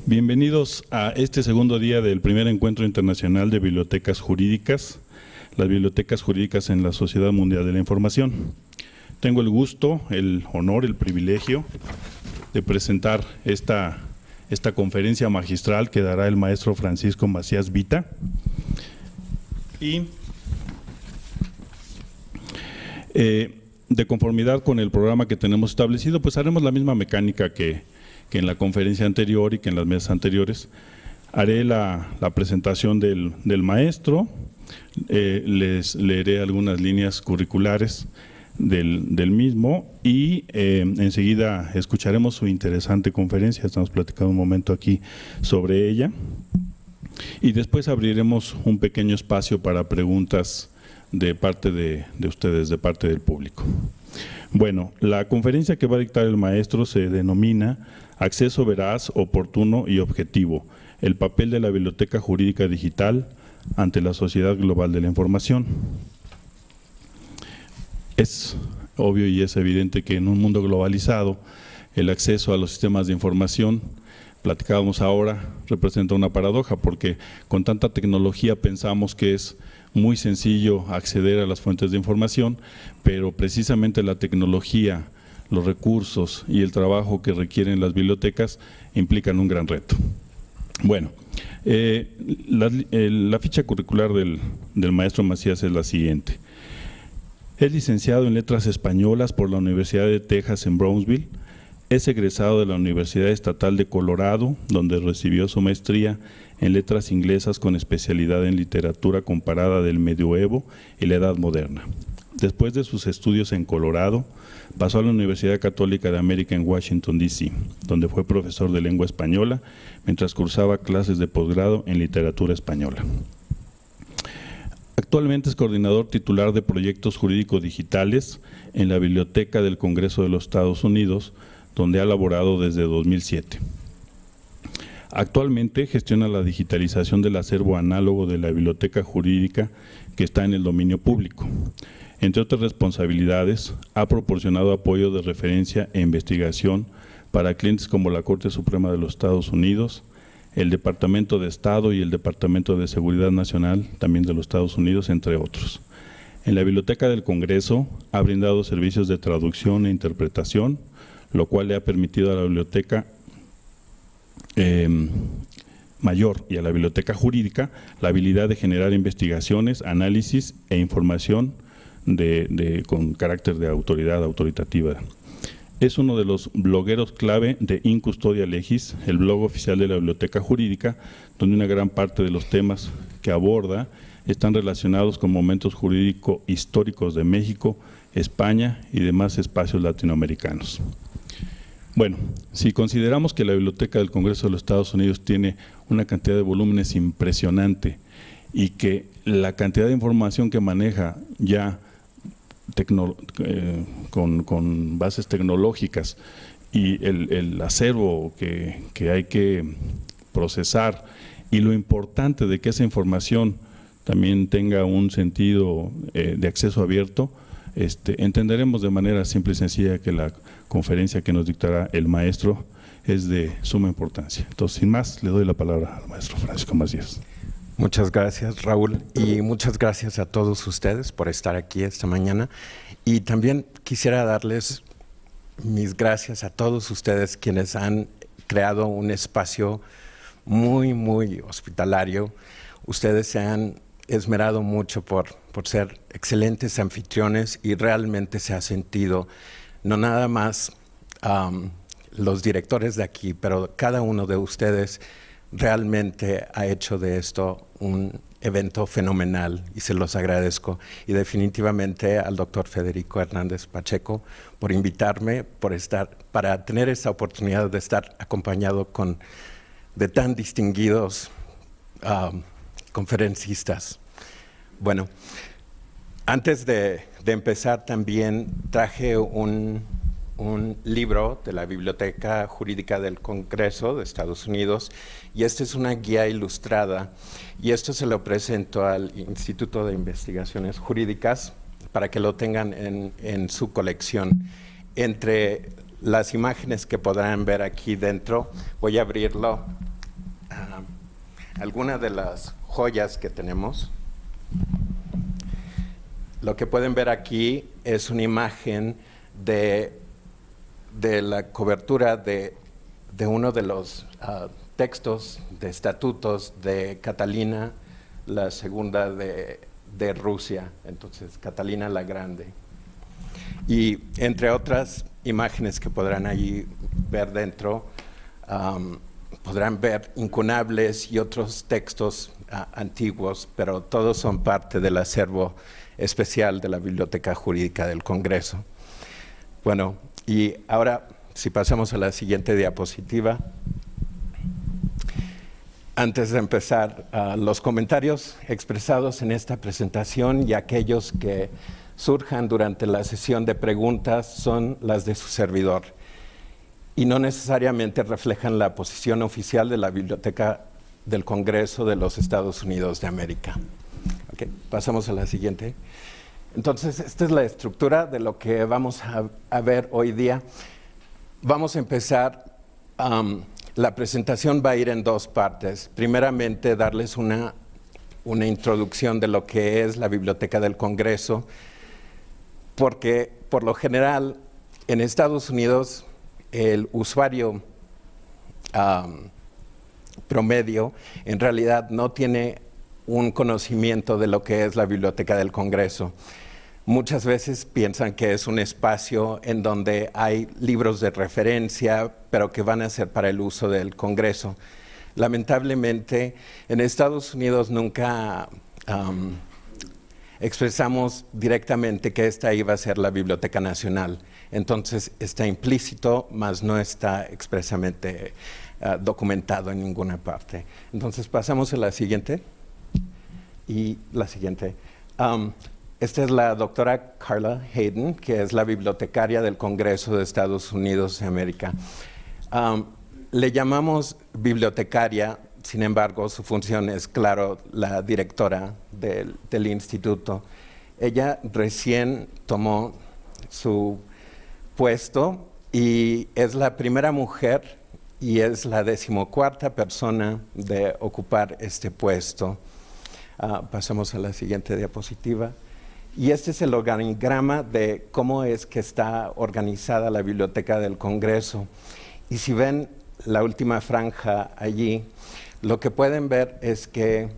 Bienvenidos a este segundo día del primer encuentro internacional de bibliotecas jurídicas, las bibliotecas jurídicas en la Sociedad Mundial de la Información. Tengo el gusto, el honor, el privilegio de presentar esta conferencia magistral que dará el maestro Francisco Macías Vita. Y de conformidad con el programa que tenemos establecido, pues haremos la misma mecánica que en la conferencia anterior y que en las mesas anteriores. Haré la presentación del maestro, les leeré algunas líneas curriculares del mismo y enseguida escucharemos su interesante conferencia. Estamos platicando un momento aquí sobre ella y después abriremos un pequeño espacio para preguntas de parte de ustedes, de parte del público. Bueno, la conferencia que va a dictar el maestro se denomina Acceso veraz, oportuno y objetivo, el papel de la biblioteca jurídica digital ante la sociedad global de la información. Es obvio y es evidente que en un mundo globalizado el acceso a los sistemas de información, platicábamos ahora, representa una paradoja porque con tanta tecnología pensamos que es muy sencillo acceder a las fuentes de información, pero precisamente la tecnología, los recursos y el trabajo que requieren las bibliotecas implican un gran reto. Bueno, la ficha curricular del maestro Macías es la siguiente. Es licenciado en Letras Españolas por la Universidad de Texas en Brownsville. Es egresado de la Universidad Estatal de Colorado, donde recibió su maestría en Letras Inglesas con especialidad en Literatura Comparada del Medioevo y la Edad Moderna. Después de sus estudios en Colorado, pasó a la Universidad Católica de América en Washington, D.C., donde fue profesor de lengua española mientras cursaba clases de posgrado en literatura española. Actualmente es coordinador titular de proyectos jurídicos digitales en la Biblioteca del Congreso de los Estados Unidos, donde ha laborado desde 2007. Actualmente gestiona la digitalización del acervo análogo de la biblioteca jurídica que está en el dominio público. Entre otras responsabilidades, ha proporcionado apoyo de referencia e investigación para clientes como la Corte Suprema de los Estados Unidos, el Departamento de Estado y el Departamento de Seguridad Nacional, también de los Estados Unidos, entre otros. En la Biblioteca del Congreso ha brindado servicios de traducción e interpretación, lo cual le ha permitido a la Biblioteca Mayor y a la Biblioteca Jurídica la habilidad de generar investigaciones, análisis e información con carácter de autoridad autoritativa. Es uno de los blogueros clave de In Custodia Legis, el blog oficial de la Biblioteca Jurídica, donde una gran parte de los temas que aborda están relacionados con momentos jurídicos históricos de México, España y demás espacios latinoamericanos. Bueno, si consideramos que la Biblioteca del Congreso de los Estados Unidos tiene una cantidad de volúmenes impresionante y que la cantidad de información que maneja ya con bases tecnológicas y el acervo que hay que procesar y lo importante de que esa información también tenga un sentido de acceso abierto, entenderemos de manera simple y sencilla que la conferencia que nos dictará el maestro es de suma importancia. Entonces, sin más, le doy la palabra al maestro Francisco Macías. Muchas gracias, Raúl, y muchas gracias a todos ustedes por estar aquí esta mañana. Y también quisiera darles mis gracias a todos ustedes quienes han creado un espacio muy, muy hospitalario. Ustedes se han esmerado mucho por ser excelentes anfitriones y realmente se ha sentido, no nada más los directores de aquí, pero cada uno de ustedes realmente ha hecho de esto un evento fenomenal y se los agradezco. Y definitivamente al doctor Federico Hernández Pacheco por invitarme, para tener esta oportunidad de estar acompañado de tan distinguidos conferencistas. Bueno, antes de empezar también traje un libro de la Biblioteca Jurídica del Congreso de Estados Unidos y esta es una guía ilustrada y esto se lo presento al Instituto de Investigaciones Jurídicas para que lo tengan en su colección. Entre las imágenes que podrán ver aquí dentro, voy a abrirlo algunas de las joyas que tenemos. Lo que pueden ver aquí es una imagen de la cobertura de uno de los textos de estatutos de Catalina, la segunda de Rusia, entonces Catalina la Grande. Y entre otras imágenes que podrán allí ver dentro, podrán ver incunables y otros textos antiguos, pero todos son parte del acervo especial de la Biblioteca Jurídica del Congreso. Bueno, y ahora, si pasamos a la siguiente diapositiva. Antes de empezar, los comentarios expresados en esta presentación y aquellos que surjan durante la sesión de preguntas son las de su servidor y no necesariamente reflejan la posición oficial de la Biblioteca del Congreso de los Estados Unidos de América. Okay, pasamos a la siguiente. Entonces, esta es la estructura de lo que vamos a ver hoy día. Vamos a empezar, la presentación va a ir en dos partes. Primeramente, darles una introducción de lo que es la Biblioteca del Congreso, porque por lo general en Estados Unidos el usuario promedio en realidad no tiene un conocimiento de lo que es la Biblioteca del Congreso. Muchas veces piensan que es un espacio en donde hay libros de referencia, pero que van a ser para el uso del Congreso. Lamentablemente, en Estados Unidos nunca expresamos directamente que esta iba a ser la Biblioteca Nacional. Entonces, está implícito, mas no está expresamente documentado en ninguna parte. Entonces, pasamos a la siguiente. Y la siguiente. Esta es la doctora Carla Hayden, que es la bibliotecaria del Congreso de Estados Unidos de América. Le llamamos bibliotecaria, sin embargo, su función es, claro, la directora del instituto. Ella recién tomó su puesto y es la primera mujer y es la 14ª persona de ocupar este puesto. Pasamos a la siguiente diapositiva. Y este es el organigrama de cómo es que está organizada la Biblioteca del Congreso. Y si ven la última franja allí, lo que pueden ver es que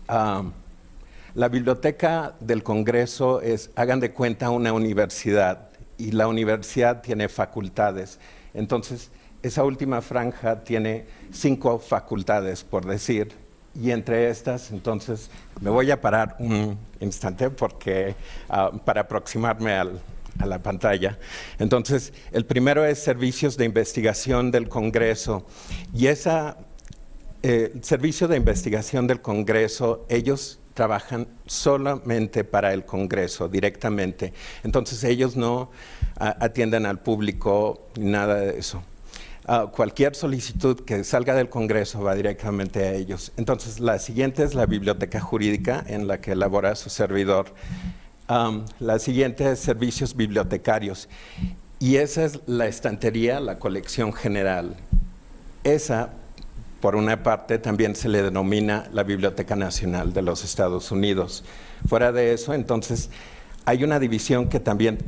la Biblioteca del Congreso es, hagan de cuenta, una universidad. Y la universidad tiene facultades. Entonces, esa última franja tiene 5 facultades, por decir. Y entre estas, entonces, me voy a parar un instante porque, para aproximarme a la pantalla. Entonces, el primero es Servicios de Investigación del Congreso. Y el Servicio de Investigación del Congreso, ellos trabajan solamente para el Congreso, directamente. Entonces, ellos no atienden al público, ni nada de eso. Cualquier solicitud que salga del Congreso va directamente a ellos. Entonces, la siguiente es la Biblioteca Jurídica, en la que elabora su servidor. La siguiente es Servicios Bibliotecarios. Y esa es la estantería, la colección general. Esa, por una parte, también se le denomina la Biblioteca Nacional de los Estados Unidos. Fuera de eso, entonces, hay una división que también,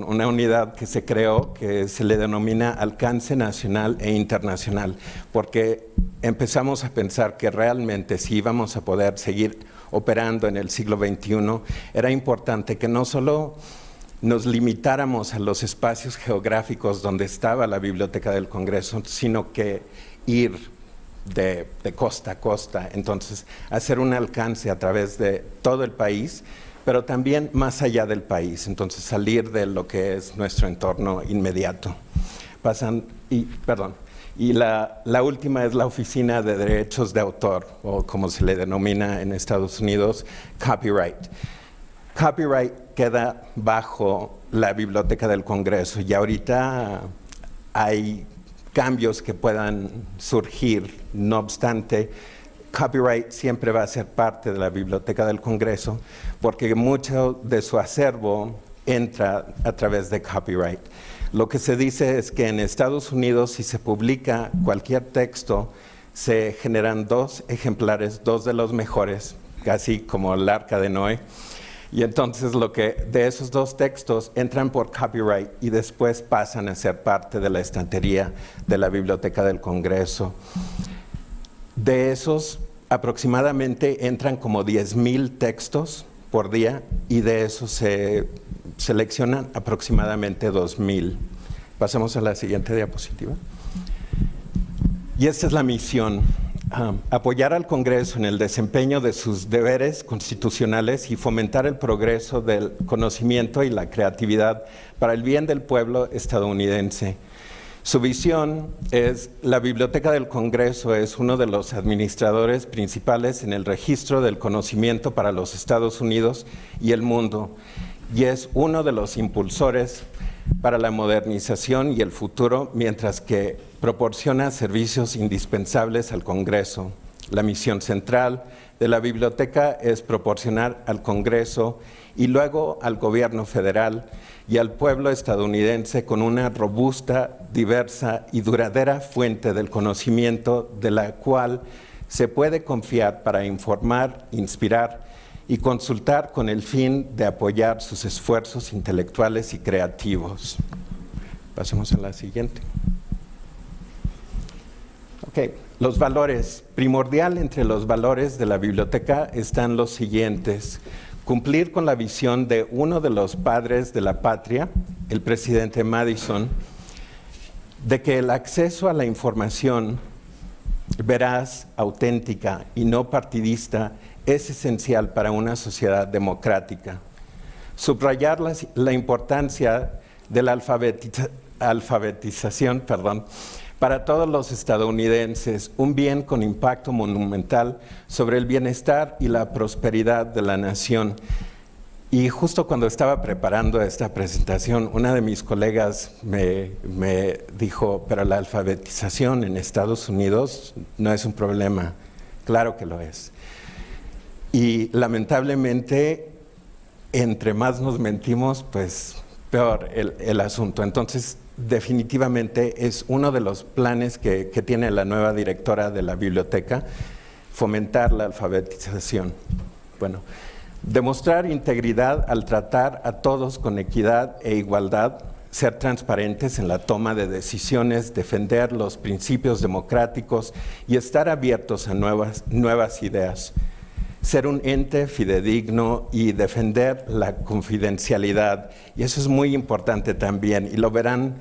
una unidad que se creó que se le denomina alcance nacional e internacional, porque empezamos a pensar que realmente si íbamos a poder seguir operando en el siglo XXI, era importante que no solo nos limitáramos a los espacios geográficos donde estaba la Biblioteca del Congreso, sino que ir de costa a costa, entonces hacer un alcance a través de todo el país, pero también más allá del país, entonces salir de lo que es nuestro entorno inmediato. Y la última es la Oficina de Derechos de Autor, o como se le denomina en Estados Unidos, Copyright. Copyright queda bajo la Biblioteca del Congreso y ahorita hay cambios que puedan surgir, no obstante, Copyright siempre va a ser parte de la Biblioteca del Congreso porque mucho de su acervo entra a través de Copyright. Lo que se dice es que en Estados Unidos, si se publica cualquier texto se generan 2 ejemplares, 2 de los mejores, casi como el Arca de Noé. Y entonces de esos 2 textos entran por copyright y después pasan a ser parte de la estantería de la Biblioteca del Congreso. De esos, aproximadamente entran como 10,000 textos por día y de esos se seleccionan aproximadamente 2,000. Pasamos a la siguiente diapositiva. Y esta es la misión. Apoyar al Congreso en el desempeño de sus deberes constitucionales y fomentar el progreso del conocimiento y la creatividad para el bien del pueblo estadounidense. Su visión es: la Biblioteca del Congreso es uno de los administradores principales en el registro del conocimiento para los Estados Unidos y el mundo, y es uno de los impulsores para la modernización y el futuro, mientras que proporciona servicios indispensables al Congreso. La misión central de la biblioteca es proporcionar al Congreso y luego al gobierno federal y al pueblo estadounidense con una robusta, diversa y duradera fuente del conocimiento de la cual se puede confiar para informar, inspirar y consultar con el fin de apoyar sus esfuerzos intelectuales y creativos. Pasemos a la siguiente. Los valores. Primordial entre los valores de la biblioteca están los siguientes: cumplir con la visión de uno de los padres de la patria, el presidente Madison, de que el acceso a la información veraz, auténtica y no partidista es esencial para una sociedad democrática. Subrayar la importancia de la alfabetización, para todos los estadounidenses, un bien con impacto monumental sobre el bienestar y la prosperidad de la nación. Y justo cuando estaba preparando esta presentación, una de mis colegas me dijo: pero la alfabetización en Estados Unidos no es un problema. Claro que lo es. Y lamentablemente, entre más nos mentimos, pues peor el asunto. Entonces, definitivamente es uno de los planes que tiene la nueva directora de la biblioteca, fomentar la alfabetización. Bueno, demostrar integridad al tratar a todos con equidad e igualdad, ser transparentes en la toma de decisiones, defender los principios democráticos y estar abiertos a nuevas ideas. Ser un ente fidedigno y defender la confidencialidad. Y eso es muy importante también, y lo verán.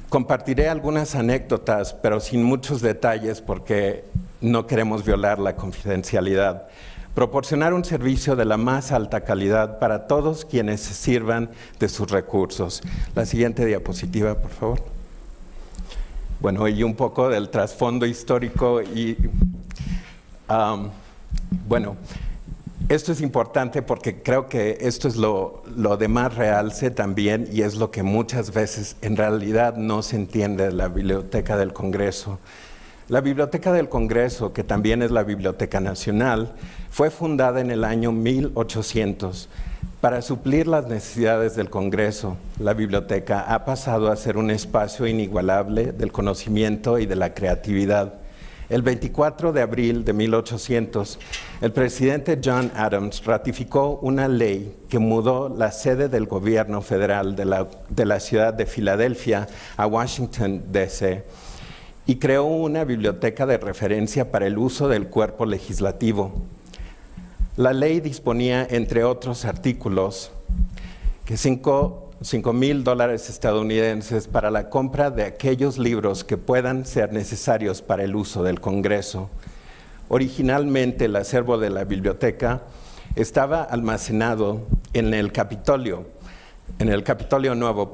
Compartiré algunas anécdotas, pero sin muchos detalles porque no queremos violar la confidencialidad. Proporcionar un servicio de la más alta calidad para todos quienes se sirvan de sus recursos. La siguiente diapositiva, por favor. Bueno, y un poco del trasfondo histórico y... Bueno, esto es importante porque creo que esto es lo de más realce también, y es lo que muchas veces en realidad no se entiende de la Biblioteca del Congreso. La Biblioteca del Congreso, que también es la Biblioteca Nacional, fue fundada en el año 1800 para suplir las necesidades del Congreso. La biblioteca ha pasado a ser un espacio inigualable del conocimiento y de la creatividad. El 24 de abril de 1800, el presidente John Adams ratificó una ley que mudó la sede del gobierno federal de la ciudad de Filadelfia a Washington, D.C., y creó una biblioteca de referencia para el uso del cuerpo legislativo. La ley disponía, entre otros artículos, que $5,000 estadounidenses para la compra de aquellos libros que puedan ser necesarios para el uso del Congreso. Originalmente, el acervo de la biblioteca estaba almacenado en el Capitolio Nuevo,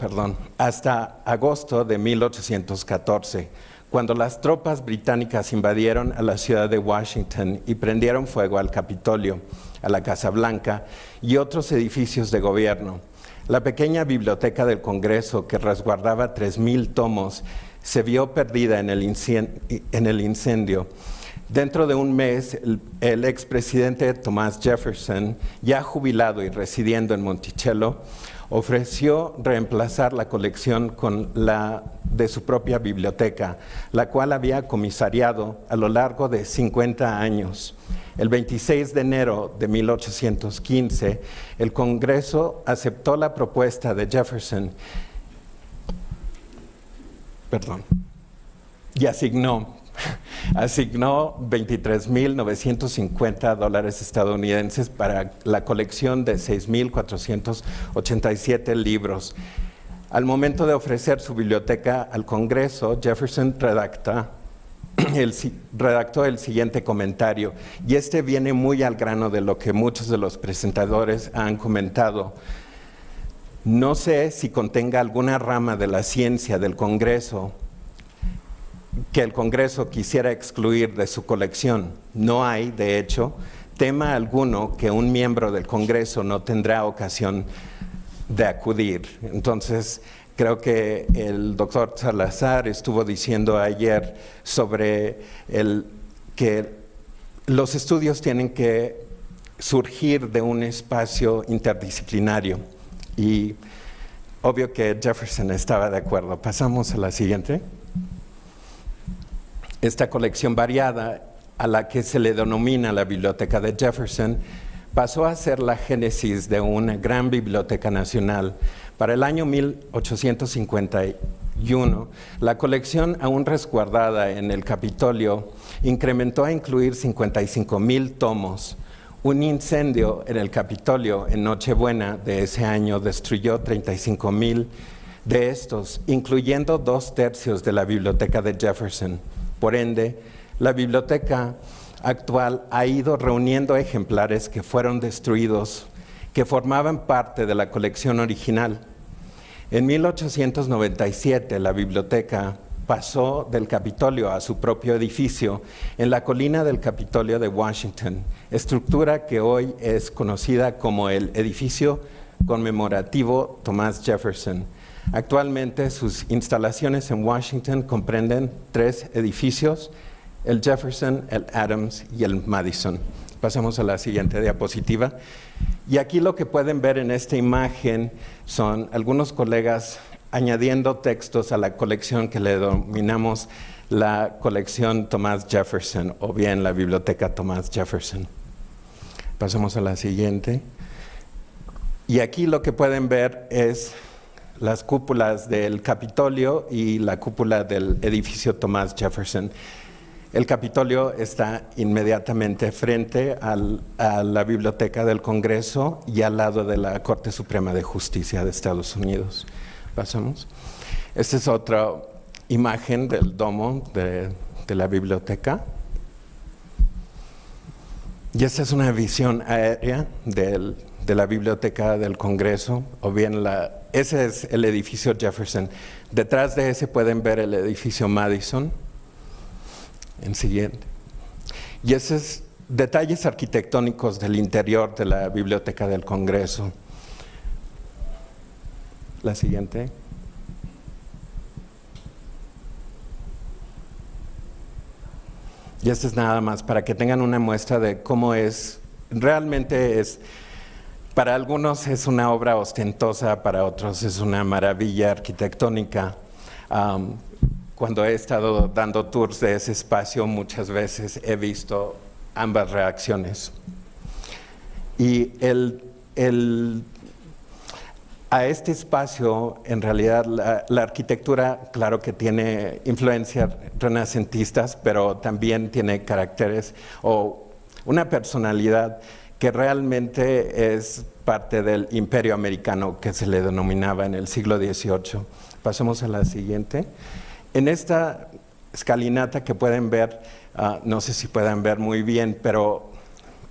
hasta agosto de 1814, cuando las tropas británicas invadieron a la ciudad de Washington y prendieron fuego al Capitolio, a la Casa Blanca y otros edificios de gobierno. La pequeña biblioteca del Congreso, que resguardaba 3,000 tomos, se vio perdida en el incendio. Dentro de un mes, el expresidente Thomas Jefferson, ya jubilado y residiendo en Monticello, ofreció reemplazar la colección con la de su propia biblioteca, la cual había comisariado a lo largo de 50 años. El 26 de enero de 1815, el Congreso aceptó la propuesta de Jefferson y asignó $23,950 estadounidenses para la colección de 6,487 libros. Al momento de ofrecer su biblioteca al Congreso, Jefferson redactó el siguiente comentario, y este viene muy al grano de lo que muchos de los presentadores han comentado. No sé si contenga alguna rama de la ciencia del Congreso que el Congreso quisiera excluir de su colección. No hay, de hecho, tema alguno que un miembro del Congreso no tendrá ocasión de acudir. Entonces, creo que el doctor Salazar estuvo diciendo ayer sobre que los estudios tienen que surgir de un espacio interdisciplinario, y obvio que Jefferson estaba de acuerdo. Pasamos a la siguiente. Esta colección variada, a la que se le denomina la Biblioteca de Jefferson, pasó a ser la génesis de una gran biblioteca nacional. Para el año 1851, la colección aún resguardada en el Capitolio incrementó a incluir 55,000 tomos. Un incendio en el Capitolio en Nochebuena de ese año destruyó 35,000 de estos, incluyendo 2/3 de la biblioteca de Jefferson. Por ende, la biblioteca actual ha ido reuniendo ejemplares que fueron destruidos, que formaban parte de la colección original. En 1897, la biblioteca pasó del Capitolio a su propio edificio en la colina del Capitolio de Washington, estructura que hoy es conocida como el edificio conmemorativo Thomas Jefferson. Actualmente sus instalaciones en Washington comprenden 3 edificios: el Jefferson, el Adams y el Madison. Pasamos a la siguiente diapositiva. Y aquí lo que pueden ver en esta imagen son algunos colegas añadiendo textos a la colección que le denominamos la colección Thomas Jefferson, o bien la biblioteca Thomas Jefferson. Pasamos a la siguiente. Y aquí lo que pueden ver es las cúpulas del Capitolio y la cúpula del edificio Thomas Jefferson. El Capitolio está inmediatamente frente a la Biblioteca del Congreso y al lado de la Corte Suprema de Justicia de Estados Unidos. Pasamos. Esta es otra imagen del domo de la biblioteca. Y esta es una visión aérea de la Biblioteca del Congreso, o bien ese es el edificio Jefferson. Detrás de ese pueden ver el edificio Madison. En siguiente. Y esos es detalles arquitectónicos del interior de la Biblioteca del Congreso. La siguiente. Y esto es nada más para que tengan una muestra de cómo es. Realmente es, para algunos es una obra ostentosa, para otros es una maravilla arquitectónica. Cuando he estado dando tours de ese espacio, muchas veces he visto ambas reacciones. Y a este espacio, en realidad, la arquitectura, claro que tiene influencias renacentistas, pero también tiene caracteres o una personalidad que realmente es parte del imperio americano que se le denominaba en el siglo XVIII. Pasemos a la siguiente. En esta escalinata que pueden ver, no sé si pueden ver muy bien, pero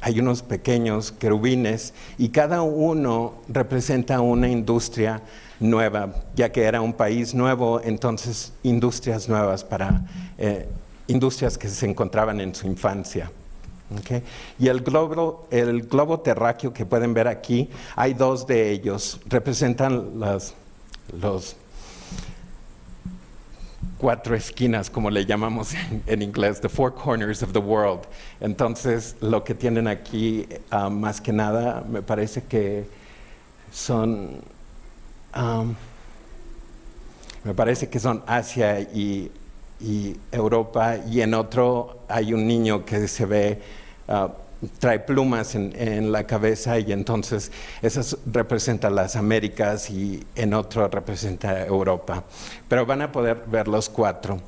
hay unos pequeños querubines y cada uno representa una industria nueva, ya que era un país nuevo, entonces industrias nuevas para industrias que se encontraban en su infancia. ¿Okay? Y el globo terráqueo que pueden ver aquí, hay 2 de ellos, representan los 4 esquinas, como le llamamos en inglés, the four corners of the world. Entonces, lo que tienen aquí, más que nada, me parece que son Asia y Europa, y en otro hay un niño que se ve, trae plumas en la cabeza, y entonces eso representa las Américas, y en otro representa Europa. Pero van a poder ver los 4.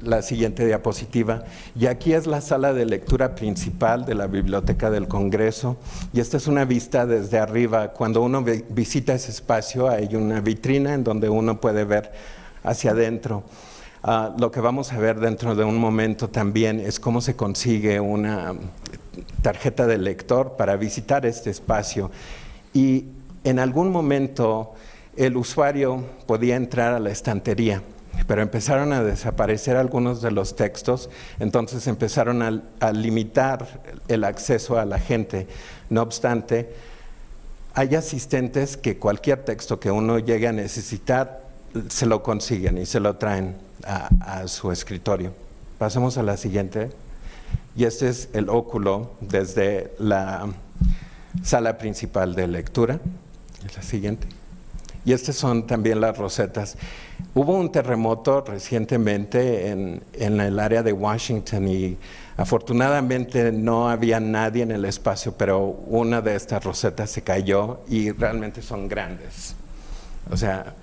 La siguiente diapositiva. Y aquí es la sala de lectura principal de la Biblioteca del Congreso, y esta es una vista desde arriba. Cuando uno visita ese espacio hay una vitrina en donde uno puede ver hacia adentro. Lo que vamos a ver dentro de un momento también es cómo se consigue una tarjeta de lector para visitar este espacio. Y en algún momento el usuario podía entrar a la estantería, pero empezaron a desaparecer algunos de los textos, entonces empezaron a limitar el acceso a la gente. No obstante, hay asistentes que cualquier texto que uno llegue a necesitar, se lo consiguen y se lo traen a su escritorio. Pasemos a la siguiente. Y este es el óculo desde la sala principal de lectura. Es la siguiente. Y estas son también las rosetas. Hubo un terremoto recientemente en el área de Washington, y afortunadamente no había nadie en el espacio, pero una de estas rosetas se cayó y realmente son grandes. O sea,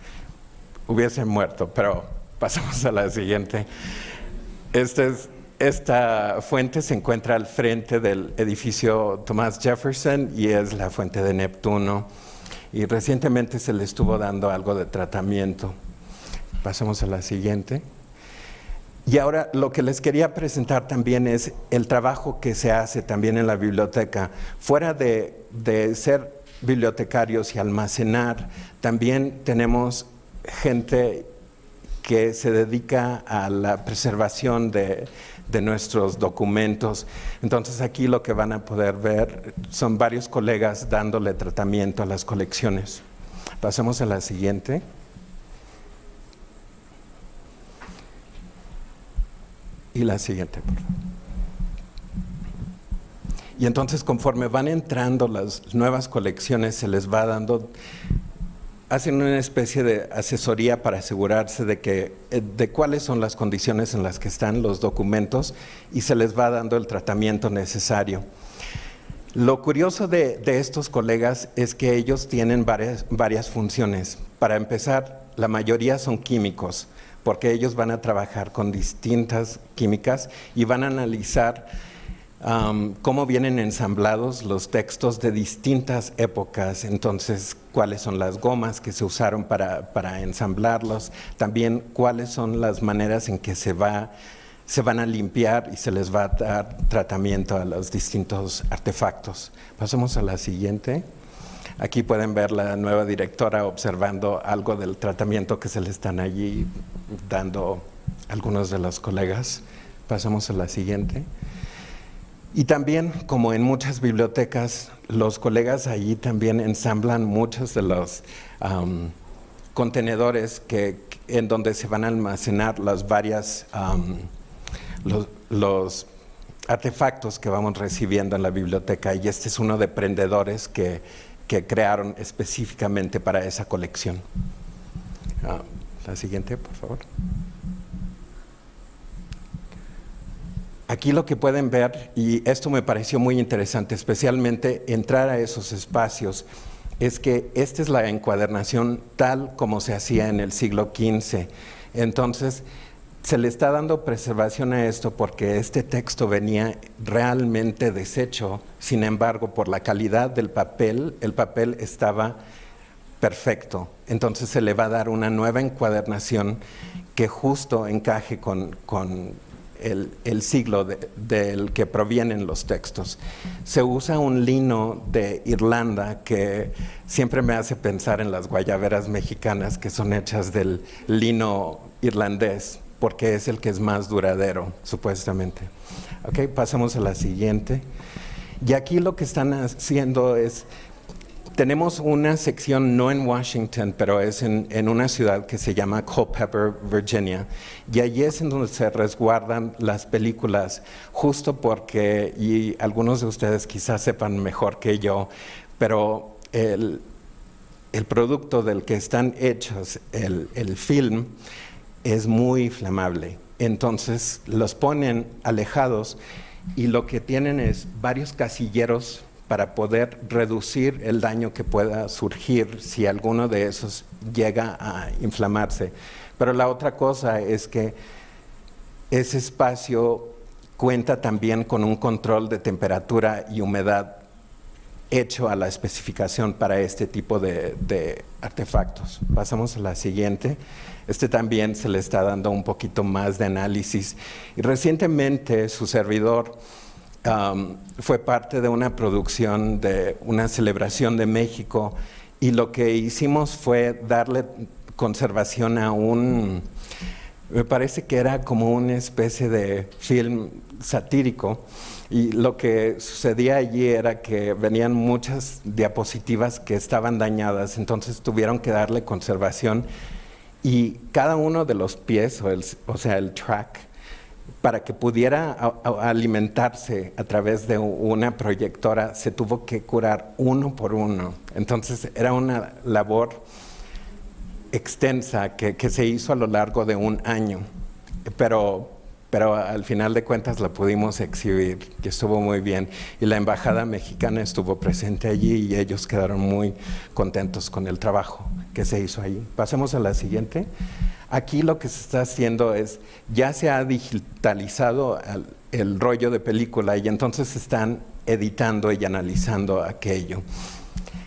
hubiesen muerto, pero pasamos a la siguiente. Esta fuente se encuentra al frente del edificio Thomas Jefferson y es la fuente de Neptuno. Y recientemente se le estuvo dando algo de tratamiento. Pasemos a la siguiente. Y ahora lo que les quería presentar también es el trabajo que se hace también en la biblioteca. Fuera de ser bibliotecarios y almacenar, también tenemos gente que se dedica a la preservación de nuestros documentos. Entonces aquí lo que van a poder ver son varios colegas dándole tratamiento a las colecciones. Pasemos a la siguiente. Y la siguiente, por favor. Y entonces conforme van entrando las nuevas colecciones, se les va dando, hacen una especie de asesoría para asegurarse de cuáles son las condiciones en las que están los documentos, y se les va dando el tratamiento necesario. Lo curioso de estos colegas es que ellos tienen varias funciones. Para empezar, la mayoría son químicos, porque ellos van a trabajar con distintas químicas y van a analizar cómo vienen ensamblados los textos de distintas épocas. Entonces, cuáles son las gomas que se usaron para ensamblarlos, también cuáles son las maneras en que se van a limpiar y se les va a dar tratamiento a los distintos artefactos. Pasemos a la siguiente. Aquí pueden ver la nueva directora observando algo del tratamiento que se le están allí dando algunos de los colegas. Pasamos a la siguiente. Y también, como en muchas bibliotecas, los colegas allí también ensamblan muchos de los contenedores en donde se van a almacenar los artefactos que vamos recibiendo en la biblioteca. Y este es uno de prendedores que crearon específicamente para esa colección. La siguiente, por favor. Aquí lo que pueden ver, y esto me pareció muy interesante, especialmente entrar a esos espacios, es que esta es la encuadernación tal como se hacía en el siglo XV. Entonces, se le está dando preservación a esto porque este texto venía realmente deshecho. Sin embargo, por la calidad del papel, el papel estaba perfecto. Entonces se le va a dar una nueva encuadernación que justo encaje con el siglo del que provienen los textos. Se usa un lino de Irlanda que siempre me hace pensar en las guayaberas mexicanas, que son hechas del lino irlandés, porque es el que es más duradero, supuestamente. Ok, pasamos a la siguiente. Y aquí lo que están haciendo es tenemos una sección no en Washington, pero es en una ciudad que se llama Culpeper, Virginia. Y allí es en donde se resguardan las películas, justo porque, y algunos de ustedes quizás sepan mejor que yo, pero el producto del que están hechos, el film, es muy flamable. Entonces los ponen alejados y lo que tienen es varios casilleros para poder reducir el daño que pueda surgir si alguno de esos llega a inflamarse. Pero la otra cosa es que ese espacio cuenta también con un control de temperatura y humedad hecho a la especificación para este tipo de artefactos. Pasamos a la siguiente. También se le está dando un poquito más de análisis. Y recientemente su servidor fue parte de una producción de una celebración de México y lo que hicimos fue darle conservación a me parece que era como una especie de film satírico, y lo que sucedía allí era que venían muchas diapositivas que estaban dañadas, entonces tuvieron que darle conservación y cada uno de los pies, o sea el track, para que pudiera alimentarse a través de una proyectora, se tuvo que curar uno por uno. Entonces era una labor extensa que se hizo a lo largo de un año, pero al final de cuentas la pudimos exhibir y estuvo muy bien. Y la embajada mexicana estuvo presente allí y ellos quedaron muy contentos con el trabajo que se hizo allí. Pasemos a la siguiente. Aquí lo que se está haciendo es, ya se ha digitalizado el rollo de película y entonces están editando y analizando aquello.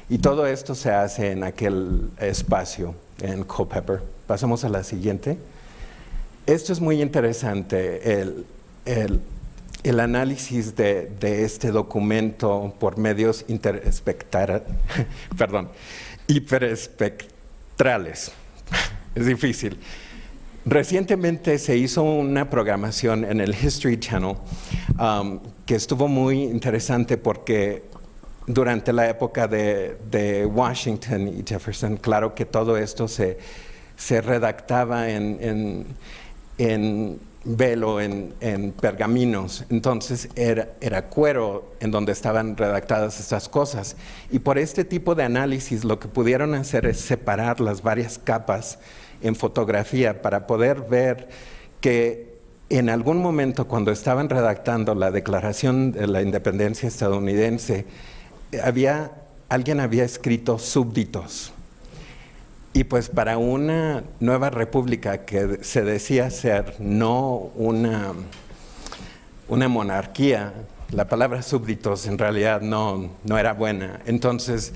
Y todo esto se hace en aquel espacio, en Culpeper. Pasamos a la siguiente. Esto es muy interesante, el análisis de este documento por medios hiperespectrales. Es difícil. Recientemente se hizo una programación en el History Channel que estuvo muy interesante porque durante la época de Washington y Jefferson, claro que todo esto se redactaba en velo, en pergaminos. Entonces era cuero en donde estaban redactadas estas cosas. Y por este tipo de análisis lo que pudieron hacer es separar las varias capas en fotografía para poder ver que en algún momento cuando estaban redactando la Declaración de la Independencia estadounidense, alguien había escrito súbditos. Y pues para una nueva república que se decía ser no una monarquía, la palabra súbditos en realidad no era buena. Entonces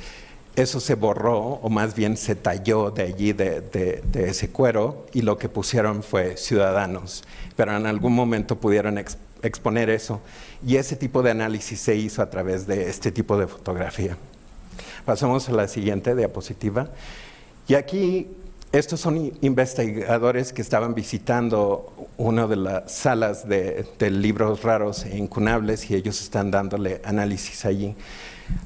eso se borró, o más bien se talló de allí, de ese cuero, y lo que pusieron fue ciudadanos. Pero en algún momento pudieron exponer eso, y ese tipo de análisis se hizo a través de este tipo de fotografía. Pasamos a la siguiente diapositiva. Y aquí, estos son investigadores que estaban visitando una de las salas de libros raros e incunables y ellos están dándole análisis allí.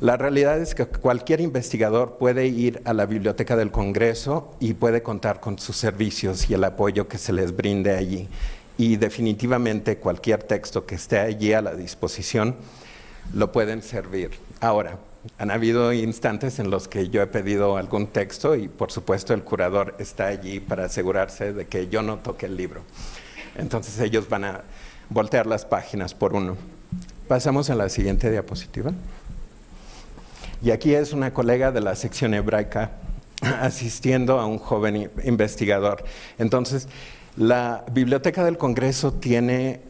La realidad es que cualquier investigador puede ir a la Biblioteca del Congreso y puede contar con sus servicios y el apoyo que se les brinde allí. Y definitivamente cualquier texto que esté allí a la disposición lo pueden servir. Ahora, han habido instantes en los que yo he pedido algún texto y por supuesto el curador está allí para asegurarse de que yo no toque el libro. Entonces ellos van a voltear las páginas por uno. Pasamos a la siguiente diapositiva. Y aquí es una colega de la sección hebraica asistiendo a un joven investigador. Entonces, la Biblioteca del Congreso tiene,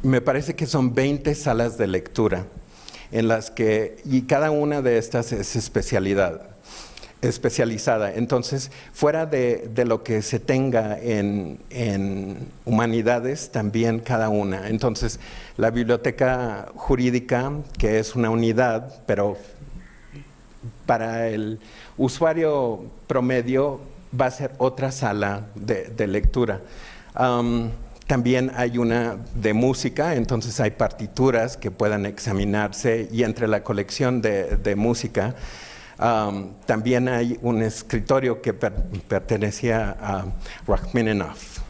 me parece que son 20 salas de lectura, en las que, y cada una de estas es especializada. Entonces, fuera de lo que se tenga en humanidades, también cada una. Entonces, la biblioteca jurídica, que es una unidad, pero para el usuario promedio va a ser otra sala de lectura. También hay una de música, entonces hay partituras que puedan examinarse, y entre la colección de música También hay un escritorio que pertenecía a Rachmaninoff.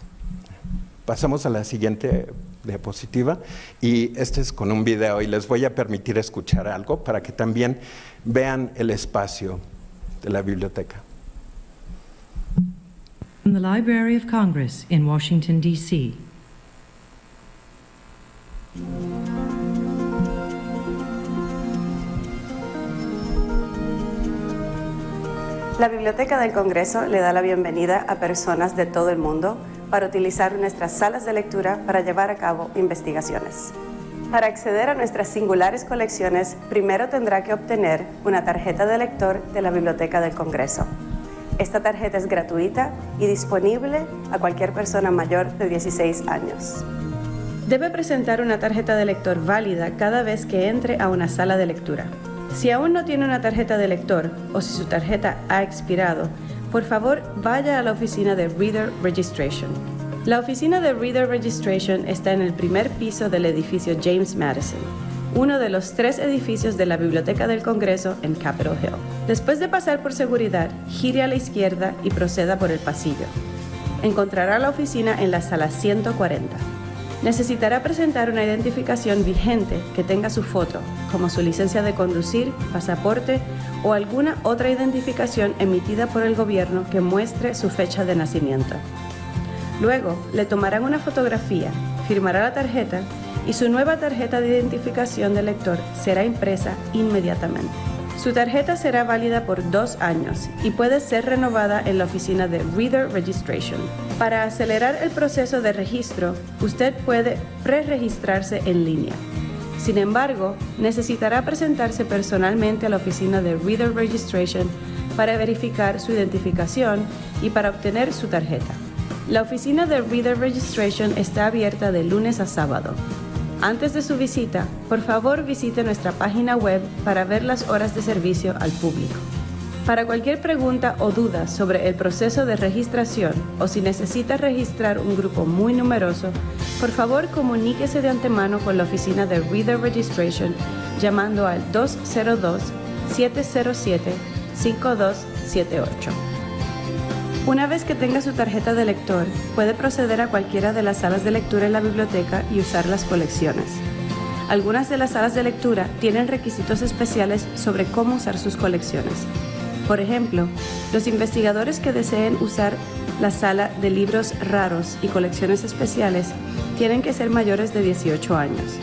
Pasamos a la siguiente diapositiva y este es con un video y les voy a permitir escuchar algo para que también vean el espacio de la biblioteca. From the Library of Congress in Washington, D.C. La Biblioteca del Congreso le da la bienvenida a personas de todo el mundo para utilizar nuestras salas de lectura para llevar a cabo investigaciones. Para acceder a nuestras singulares colecciones, primero tendrá que obtener una tarjeta de lector de la Biblioteca del Congreso. Esta tarjeta es gratuita y disponible a cualquier persona mayor de 16 años. Debe presentar una tarjeta de lector válida cada vez que entre a una sala de lectura. Si aún no tiene una tarjeta de lector o si su tarjeta ha expirado, por favor vaya a la oficina de Reader Registration. La oficina de Reader Registration está en el primer piso del edificio James Madison, uno de los 3 edificios de la Biblioteca del Congreso en Capitol Hill. Después de pasar por seguridad, gire a la izquierda y proceda por el pasillo. Encontrará la oficina en la sala 140. Necesitará presentar una identificación vigente que tenga su foto, como su licencia de conducir, pasaporte o alguna otra identificación emitida por el gobierno que muestre su fecha de nacimiento. Luego, le tomarán una fotografía, firmará la tarjeta y su nueva tarjeta de identificación del lector será impresa inmediatamente. Su tarjeta será válida por 2 años y puede ser renovada en la oficina de Reader Registration. Para acelerar el proceso de registro, usted puede preregistrarse en línea. Sin embargo, necesitará presentarse personalmente a la oficina de Reader Registration para verificar su identificación y para obtener su tarjeta. La oficina de Reader Registration está abierta de lunes a sábado. Antes de su visita, por favor visite nuestra página web para ver las horas de servicio al público. Para cualquier pregunta o duda sobre el proceso de registración o si necesita registrar un grupo muy numeroso, por favor comuníquese de antemano con la oficina de Reader Registration llamando al 202-707-5278. Una vez que tenga su tarjeta de lector, puede proceder a cualquiera de las salas de lectura en la biblioteca y usar las colecciones. Algunas de las salas de lectura tienen requisitos especiales sobre cómo usar sus colecciones. Por ejemplo, los investigadores que deseen usar la sala de libros raros y colecciones especiales tienen que ser mayores de 18 años.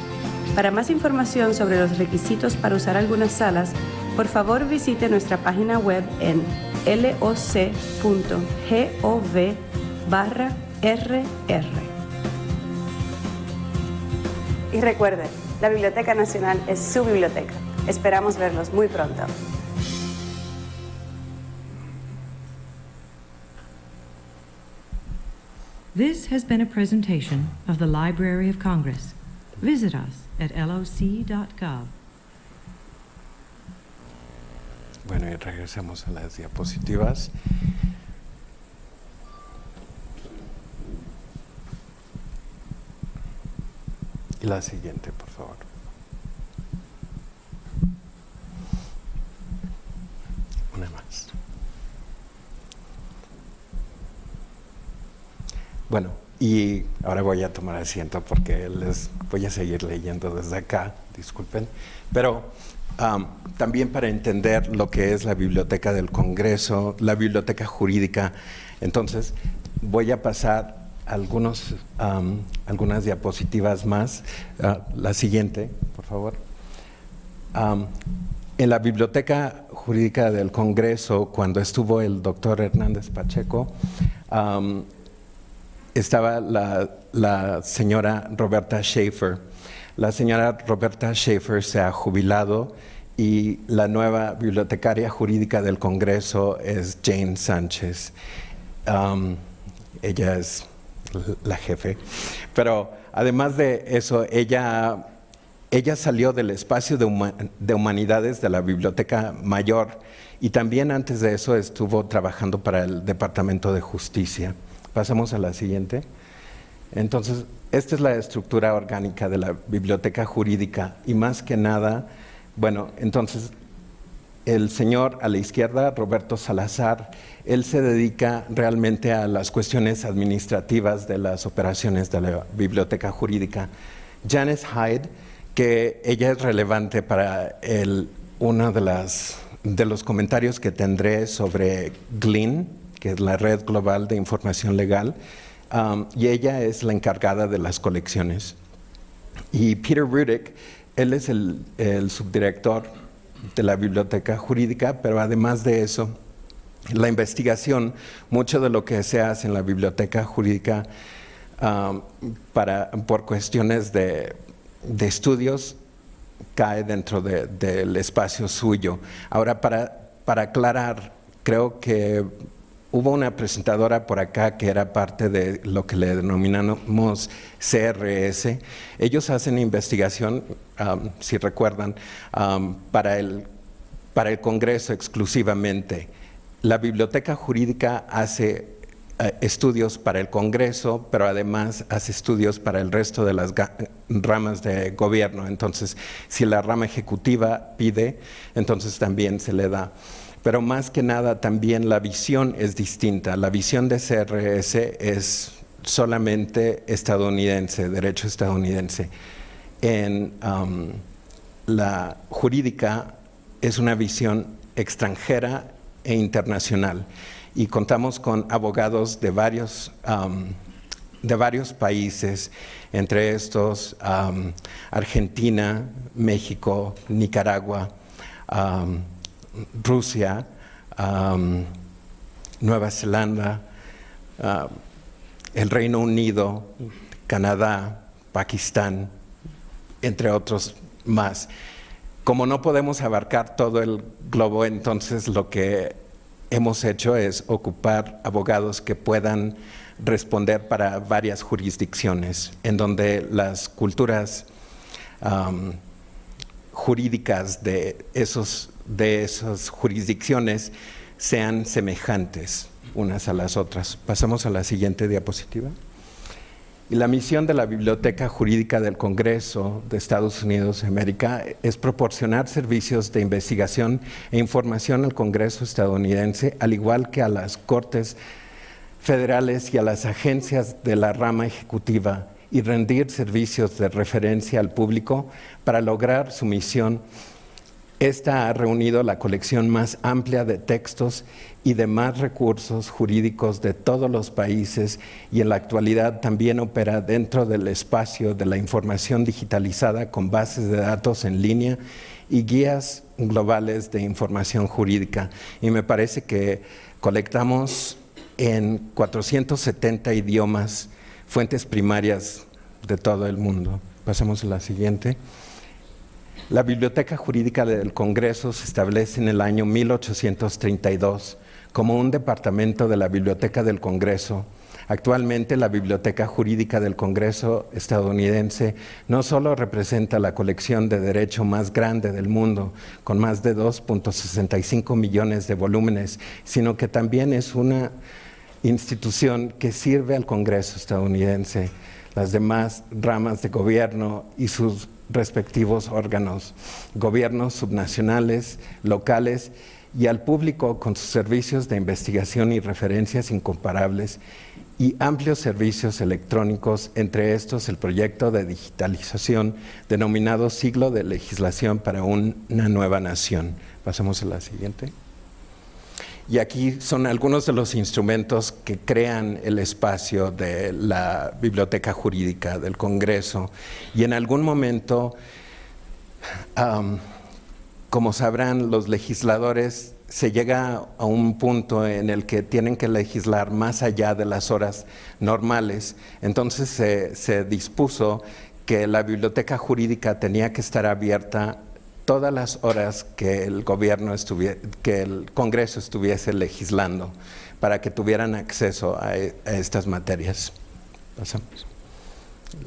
Para más información sobre los requisitos para usar algunas salas, por favor visite nuestra página web en loc.gov/rr. Y recuerden, la Biblioteca Nacional es su biblioteca. Esperamos verlos muy pronto. This has been a presentation of the Library of Congress. Visit us at loc.gov. Bueno, y regresamos a las diapositivas. Y la siguiente, por favor. Una más. Bueno, y ahora voy a tomar asiento porque les voy a seguir leyendo desde acá, disculpen. Pero también para entender lo que es la Biblioteca del Congreso, la Biblioteca Jurídica, entonces voy a pasar algunas diapositivas más. La siguiente, por favor. En la Biblioteca Jurídica del Congreso, cuando estuvo el doctor Hernández Pacheco, estaba la señora Roberta Schaefer. La señora Roberta Schaefer se ha jubilado y la nueva bibliotecaria jurídica del Congreso es Jane Sánchez. Ella es la jefe. Pero además de eso, ella salió del espacio de humanidades de la Biblioteca Mayor y también antes de eso estuvo trabajando para el Departamento de Justicia. Pasamos a la siguiente. Entonces, esta es la estructura orgánica de la Biblioteca Jurídica y más que nada, bueno, entonces el señor a la izquierda, Roberto Salazar, él se dedica realmente a las cuestiones administrativas de las operaciones de la biblioteca jurídica. Janice Hyde, que ella es relevante para uno de los comentarios que tendré sobre GLIN, que es la Red Global de Información Legal, y ella es la encargada de las colecciones. Y Peter Rudick, él es el subdirector de la biblioteca jurídica, pero además de eso, la investigación, mucho de lo que se hace en la biblioteca jurídica por cuestiones de estudios cae dentro del espacio suyo. Ahora, para aclarar, creo que hubo una presentadora por acá que era parte de lo que le denominamos CRS. Ellos hacen investigación, si recuerdan, para el Congreso exclusivamente. La biblioteca jurídica hace estudios para el Congreso, pero además hace estudios para el resto de las ramas de gobierno. Entonces, si la rama ejecutiva pide, entonces también se le da. Pero más que nada también la visión es distinta. La visión de CRS es solamente estadounidense, derecho estadounidense. En la jurídica es una visión extranjera e internacional. Y contamos con abogados de varios países, entre estos Argentina, México, Nicaragua, Rusia, Nueva Zelanda, el Reino Unido, Canadá, Pakistán, entre otros más. Como no podemos abarcar todo el globo, entonces lo que hemos hecho es ocupar abogados que puedan responder para varias jurisdicciones, en donde las culturas jurídicas de esas jurisdicciones sean semejantes unas a las otras. Pasamos a la siguiente diapositiva. Y la misión de la Biblioteca Jurídica del Congreso de Estados Unidos de América es proporcionar servicios de investigación e información al Congreso estadounidense, al igual que a las Cortes federales y a las agencias de la rama ejecutiva, y rendir servicios de referencia al público para lograr su misión. Esta ha reunido la colección más amplia de textos y demás recursos jurídicos de todos los países, y en la actualidad también opera dentro del espacio de la información digitalizada con bases de datos en línea y guías globales de información jurídica. Y me parece que colectamos en 470 idiomas fuentes primarias de todo el mundo. Pasemos a la siguiente. La Biblioteca Jurídica del Congreso se establece en el año 1832 como un departamento de la Biblioteca del Congreso. Actualmente, la Biblioteca Jurídica del Congreso estadounidense no solo representa la colección de derecho más grande del mundo, con más de 2.65 millones de volúmenes, sino que también es una institución que sirve al Congreso estadounidense, las demás ramas de gobierno y sus respectivos órganos, gobiernos subnacionales, locales, y al público con sus servicios de investigación y referencias incomparables y amplios servicios electrónicos, entre estos el proyecto de digitalización denominado Siglo de Legislación para una Nueva Nación. Pasamos a la siguiente. Y aquí son algunos de los instrumentos que crean el espacio de la Biblioteca Jurídica del Congreso. Y en algún momento, como sabrán, los legisladores se llega a un punto en el que tienen que legislar más allá de las horas normales. Entonces se dispuso que la Biblioteca Jurídica tenía que estar abierta todas las horas que el Congreso estuviese legislando, para que tuvieran acceso a estas materias. Pasamos.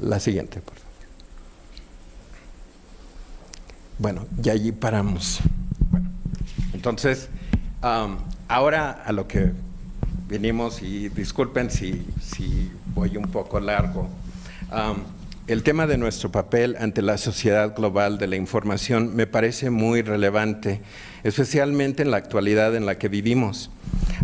La siguiente, por favor. Bueno, y allí paramos. Bueno, entonces, ahora a lo que vinimos, y disculpen si voy un poco largo. El tema de nuestro papel ante la sociedad global de la información me parece muy relevante, especialmente en la actualidad en la que vivimos.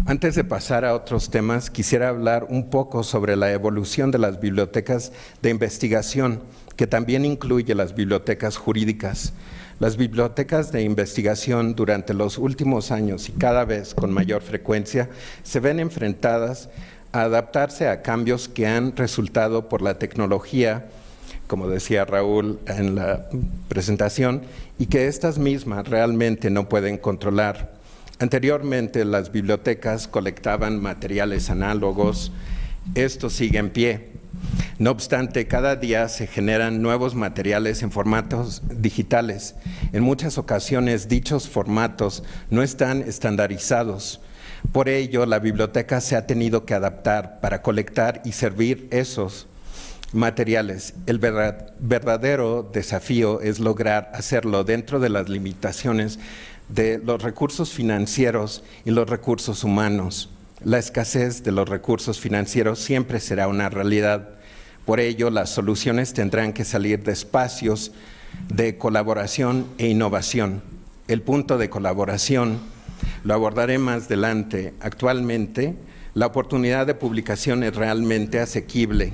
Antes de pasar a otros temas, quisiera hablar un poco sobre la evolución de las bibliotecas de investigación, que también incluye las bibliotecas jurídicas. Las bibliotecas de investigación durante los últimos años y cada vez con mayor frecuencia se ven enfrentadas a adaptarse a cambios que han resultado por la tecnología, como decía Raúl en la presentación, y que estas mismas realmente no pueden controlar. Anteriormente, las bibliotecas colectaban materiales análogos. Esto sigue en pie. No obstante, cada día se generan nuevos materiales en formatos digitales. En muchas ocasiones, dichos formatos no están estandarizados. Por ello, la biblioteca se ha tenido que adaptar para colectar y servir esos materiales. El verdadero desafío es lograr hacerlo dentro de las limitaciones de los recursos financieros y los recursos humanos. La escasez de los recursos financieros siempre será una realidad. Por ello, las soluciones tendrán que salir de espacios de colaboración e innovación. El punto de colaboración lo abordaré más adelante. Actualmente, la oportunidad de publicación es realmente asequible.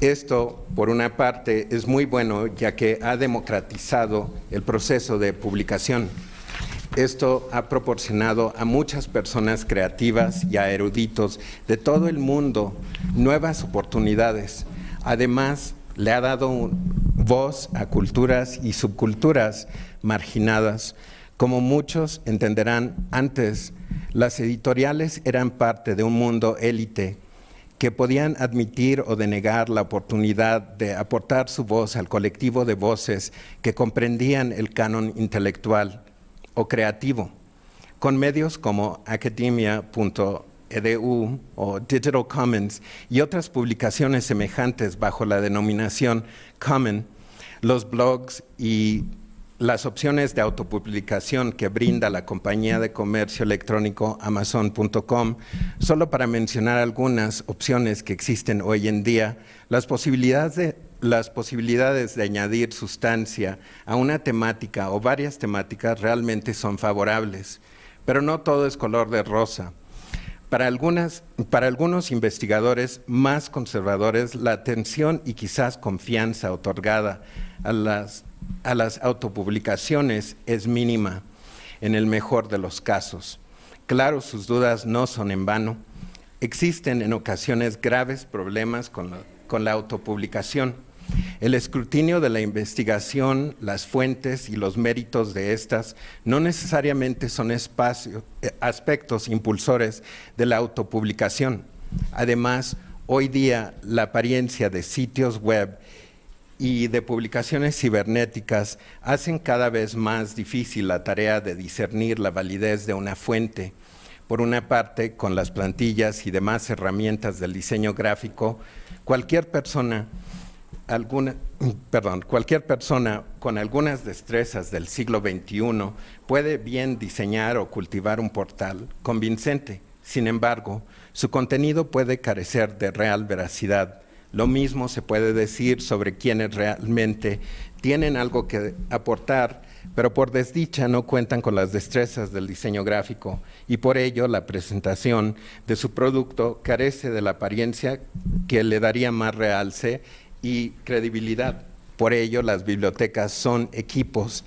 Esto, por una parte, es muy bueno, ya que ha democratizado el proceso de publicación. Esto ha proporcionado a muchas personas creativas y a eruditos de todo el mundo nuevas oportunidades. Además, le ha dado voz a culturas y subculturas marginadas. Como muchos entenderán, antes las editoriales eran parte de un mundo élite que podían admitir o denegar la oportunidad de aportar su voz al colectivo de voces que comprendían el canon intelectual o creativo. Con medios como academia.edu o Digital Commons y otras publicaciones semejantes bajo la denominación Common, los blogs y las opciones de autopublicación que brinda la compañía de comercio electrónico Amazon.com, solo para mencionar algunas opciones que existen hoy en día, las posibilidades de añadir sustancia a una temática o varias temáticas realmente son favorables, pero no todo es color de rosa. Para algunos investigadores más conservadores, la atención y quizás confianza otorgada a las autopublicaciones es mínima, en el mejor de los casos. Claro, sus dudas no son en vano. Existen en ocasiones graves problemas con la autopublicación. El escrutinio de la investigación, las fuentes y los méritos de estas no necesariamente son aspectos impulsores de la autopublicación. Además, hoy día la apariencia de sitios web y de publicaciones cibernéticas hacen cada vez más difícil la tarea de discernir la validez de una fuente. Por una parte, con las plantillas y demás herramientas del diseño gráfico, cualquier persona con algunas destrezas del siglo XXI puede bien diseñar o cultivar un portal convincente. Sin embargo, su contenido puede carecer de real veracidad. Lo mismo se puede decir sobre quienes realmente tienen algo que aportar, pero por desdicha no cuentan con las destrezas del diseño gráfico y por ello la presentación de su producto carece de la apariencia que le daría más realce y credibilidad. Por ello, las bibliotecas son equipos.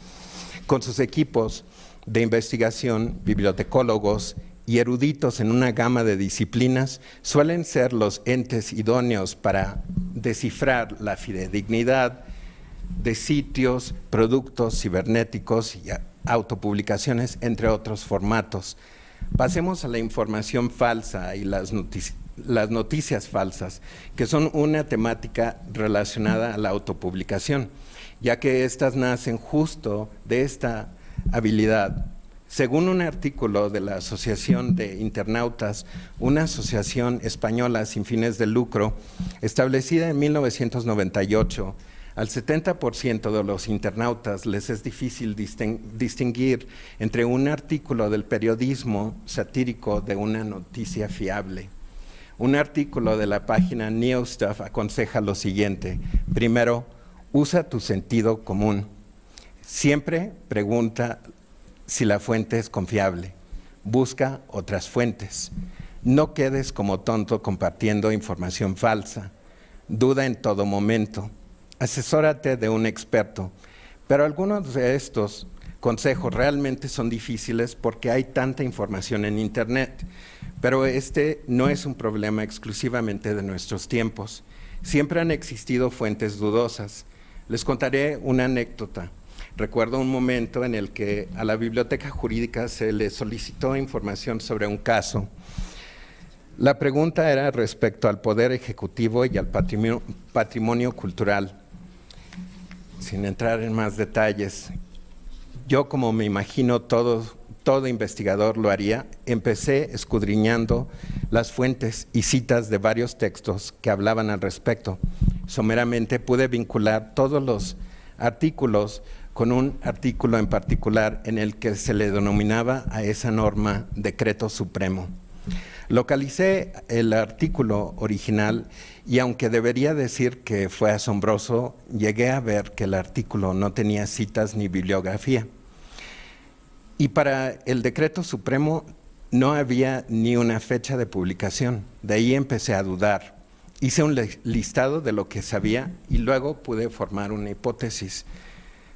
Con sus equipos de investigación, bibliotecólogos y eruditos en una gama de disciplinas suelen ser los entes idóneos para descifrar la fidedignidad de sitios, productos cibernéticos y autopublicaciones, entre otros formatos. Pasemos a la información falsa y las noticias falsas, que son una temática relacionada a la autopublicación, ya que éstas nacen justo de esta habilidad. Según un artículo de la Asociación de Internautas, una asociación española sin fines de lucro, establecida en 1998, al 70% de los internautas les es difícil distinguir entre un artículo del periodismo satírico de una noticia fiable. Un artículo de la página NeoStuff aconseja lo siguiente. Primero, usa tu sentido común. Siempre pregunta si la fuente es confiable. Busca otras fuentes. No quedes como tonto compartiendo información falsa. Duda en todo momento. Asesórate de un experto. Pero algunos de estos consejos realmente son difíciles porque hay tanta información en Internet. Pero este no es un problema exclusivamente de nuestros tiempos. Siempre han existido fuentes dudosas. Les contaré una anécdota. Recuerdo un momento en el que a la Biblioteca Jurídica se le solicitó información sobre un caso. La pregunta era respecto al poder ejecutivo y al patrimonio cultural. Sin entrar en más detalles, yo, como me imagino todo investigador lo haría, empecé escudriñando las fuentes y citas de varios textos que hablaban al respecto. Someramente pude vincular todos los artículos con un artículo en particular en el que se le denominaba a esa norma decreto supremo. Localicé el artículo original y, aunque debería decir que fue asombroso, llegué a ver que el artículo no tenía citas ni bibliografía. Y para el decreto supremo no había ni una fecha de publicación. De ahí empecé a dudar. Hice un listado de lo que sabía y luego pude formar una hipótesis.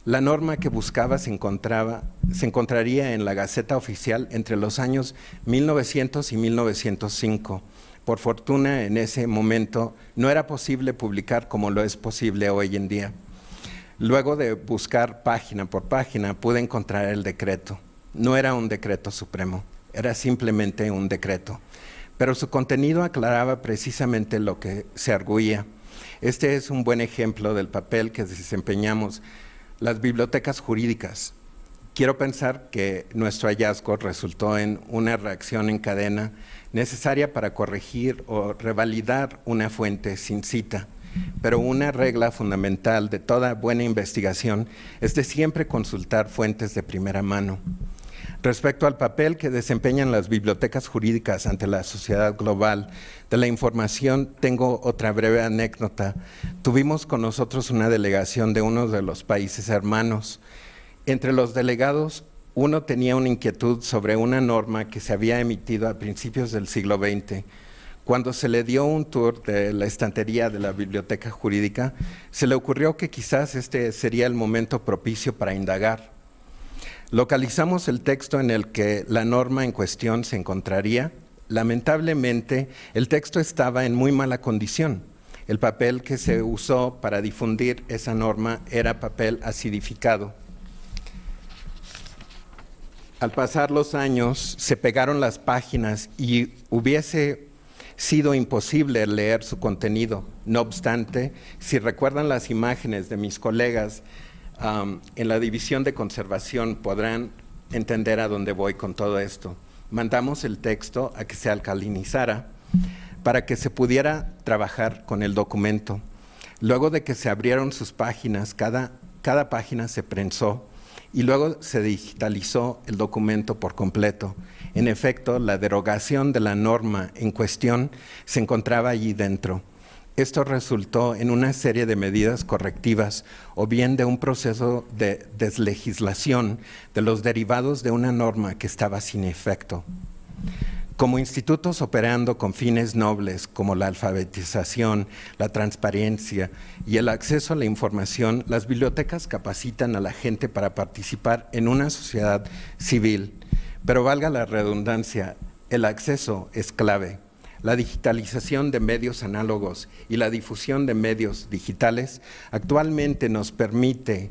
La norma que buscaba se encontraría en la Gaceta Oficial entre los años 1900 y 1905. Por fortuna, en ese momento no era posible publicar como lo es posible hoy en día. Luego de buscar página por página, pude encontrar el decreto. No era un decreto supremo, era simplemente un decreto. Pero su contenido aclaraba precisamente lo que se arguía. Este es un buen ejemplo del papel que desempeñamos las bibliotecas jurídicas. Quiero pensar que nuestro hallazgo resultó en una reacción en cadena necesaria para corregir o revalidar una fuente sin cita. Pero una regla fundamental de toda buena investigación es de siempre consultar fuentes de primera mano. Respecto al papel que desempeñan las bibliotecas jurídicas ante la sociedad global de la información, tengo otra breve anécdota. Tuvimos con nosotros una delegación de uno de los países hermanos. Entre los delegados, uno tenía una inquietud sobre una norma que se había emitido a principios del siglo XX. Cuando se le dio un tour de la estantería de la biblioteca jurídica, se le ocurrió que quizás este sería el momento propicio para indagar. Localizamos el texto en el que la norma en cuestión se encontraría. Lamentablemente, el texto estaba en muy mala condición. El papel que se usó para difundir esa norma era papel acidificado. Al pasar los años, se pegaron las páginas y hubiese sido imposible leer su contenido. No obstante, si recuerdan las imágenes de mis colegas en la división de conservación, podrán entender a dónde voy con todo esto. Mandamos el texto a que se alcalinizara para que se pudiera trabajar con el documento. Luego de que se abrieron sus páginas, cada página se prensó y luego se digitalizó el documento por completo. En efecto, la derogación de la norma en cuestión se encontraba allí dentro. Esto resultó en una serie de medidas correctivas o bien de un proceso de deslegislación de los derivados de una norma que estaba sin efecto. Como institutos operando con fines nobles como la alfabetización, la transparencia y el acceso a la información, las bibliotecas capacitan a la gente para participar en una sociedad civil. Pero valga la redundancia, el acceso es clave. La digitalización de medios análogos y la difusión de medios digitales actualmente nos permiten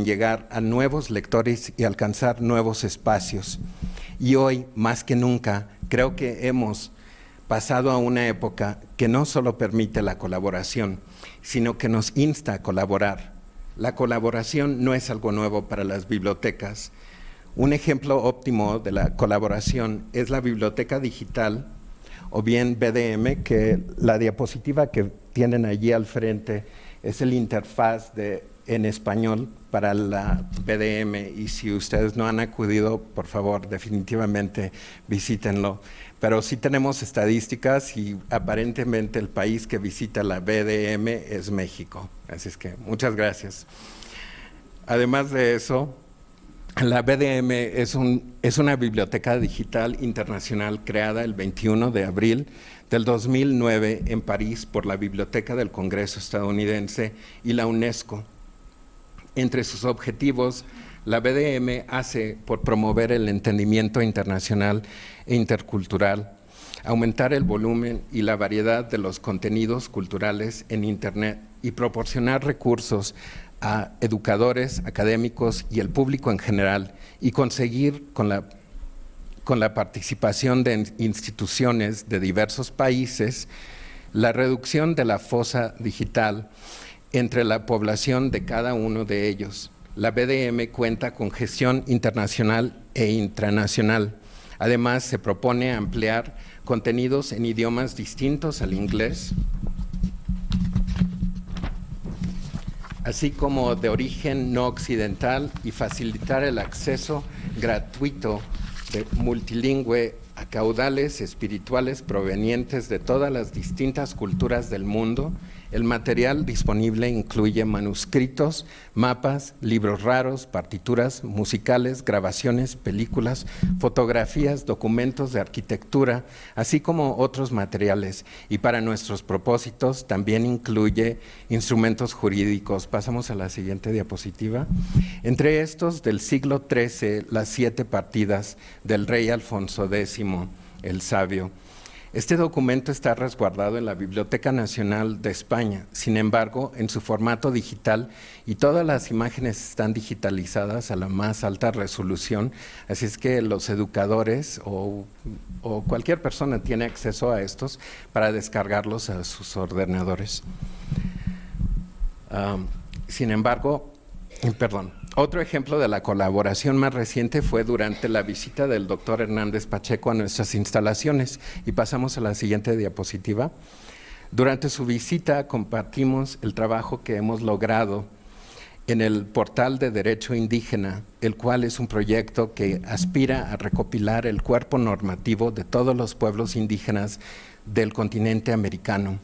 llegar a nuevos lectores y alcanzar nuevos espacios. Y hoy, más que nunca, creo que hemos pasado a una época que no solo permite la colaboración, sino que nos insta a colaborar. La colaboración no es algo nuevo para las bibliotecas. Un ejemplo óptimo de la colaboración es la biblioteca digital, o bien BDM, que la diapositiva que tienen allí al frente es el interfaz en español para la BDM, y si ustedes no han acudido, por favor, definitivamente visítenlo. Pero sí tenemos estadísticas y aparentemente el país que visita la BDM es México. Así es que muchas gracias. Además de eso, la BDM es una biblioteca digital internacional creada el 21 de abril del 2009 en París por la Biblioteca del Congreso estadounidense y la UNESCO. Entre sus objetivos, la BDM hace por promover el entendimiento internacional e intercultural, aumentar el volumen y la variedad de los contenidos culturales en Internet y proporcionar recursos a educadores, académicos y el público en general, y conseguir con la participación de instituciones de diversos países la reducción de la fosa digital entre la población de cada uno de ellos. La BDM cuenta con gestión internacional e intranacional. Además, se propone ampliar contenidos en idiomas distintos al inglés, así como de origen no occidental, y facilitar el acceso gratuito de multilingüe a caudales espirituales provenientes de todas las distintas culturas del mundo. El material disponible incluye manuscritos, mapas, libros raros, partituras musicales, grabaciones, películas, fotografías, documentos de arquitectura, así como otros materiales. Y para nuestros propósitos también incluye instrumentos jurídicos. Pasamos a la siguiente diapositiva. Entre estos, del siglo XIII, las 7 partidas del rey Alfonso X, el Sabio. Este documento está resguardado en la Biblioteca Nacional de España. Sin embargo, en su formato digital, y todas las imágenes están digitalizadas a la más alta resolución, así es que los educadores o cualquier persona tiene acceso a estos para descargarlos a sus ordenadores. Sin embargo, otro ejemplo de la colaboración más reciente fue durante la visita del doctor Hernández Pacheco a nuestras instalaciones. Y pasamos a la siguiente diapositiva. Durante su visita compartimos el trabajo que hemos logrado en el Portal de Derecho Indígena, el cual es un proyecto que aspira a recopilar el cuerpo normativo de todos los pueblos indígenas del continente americano.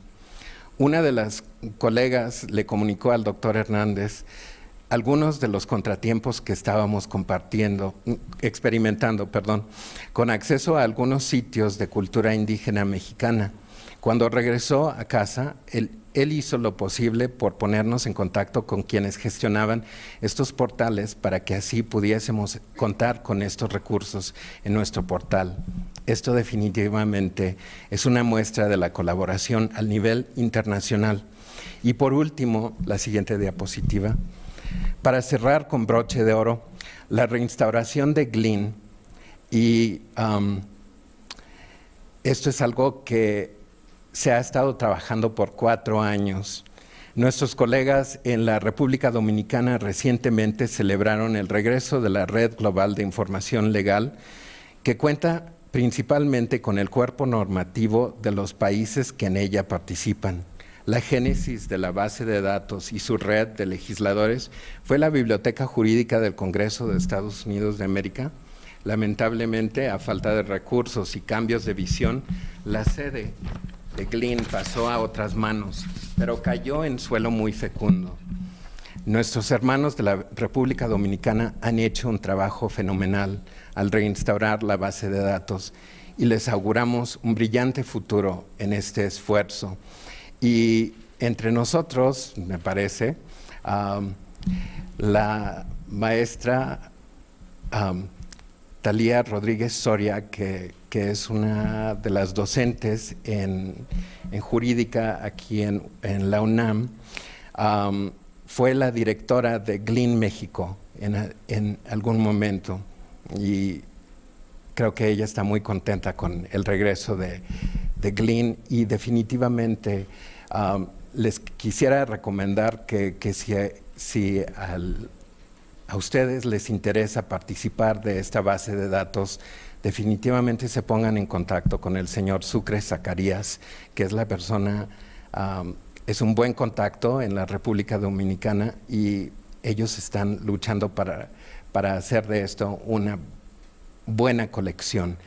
Una de las colegas le comunicó al doctor Hernández algunos de los contratiempos que estábamos experimentando, con acceso a algunos sitios de cultura indígena mexicana. Cuando regresó a casa, él hizo lo posible por ponernos en contacto con quienes gestionaban estos portales para que así pudiésemos contar con estos recursos en nuestro portal. Esto definitivamente es una muestra de la colaboración al nivel internacional. Y por último, la siguiente diapositiva. Para cerrar con broche de oro, la reinstauración de Glynn, y esto es algo que se ha estado trabajando por 4 años. Nuestros colegas en la República Dominicana recientemente celebraron el regreso de la Red Global de Información Legal, que cuenta principalmente con el cuerpo normativo de los países que en ella participan. La génesis de la base de datos y su red de legisladores fue la Biblioteca Jurídica del Congreso de Estados Unidos de América. Lamentablemente, a falta de recursos y cambios de visión, la sede de Glynn pasó a otras manos, pero cayó en suelo muy fecundo. Nuestros hermanos de la República Dominicana han hecho un trabajo fenomenal al reinstaurar la base de datos, y les auguramos un brillante futuro en este esfuerzo. Y entre nosotros, me parece, la maestra Talía Rodríguez Soria, que es una de las docentes en jurídica aquí en la UNAM, fue la directora de Glynn México en algún momento, y creo que ella está muy contenta con el regreso de Glynn, y definitivamente les quisiera recomendar que si a ustedes les interesa participar de esta base de datos, definitivamente se pongan en contacto con el señor Sucre Zacarías, que es la persona es un buen contacto en la República Dominicana y ellos están luchando para hacer de esto una buena colección.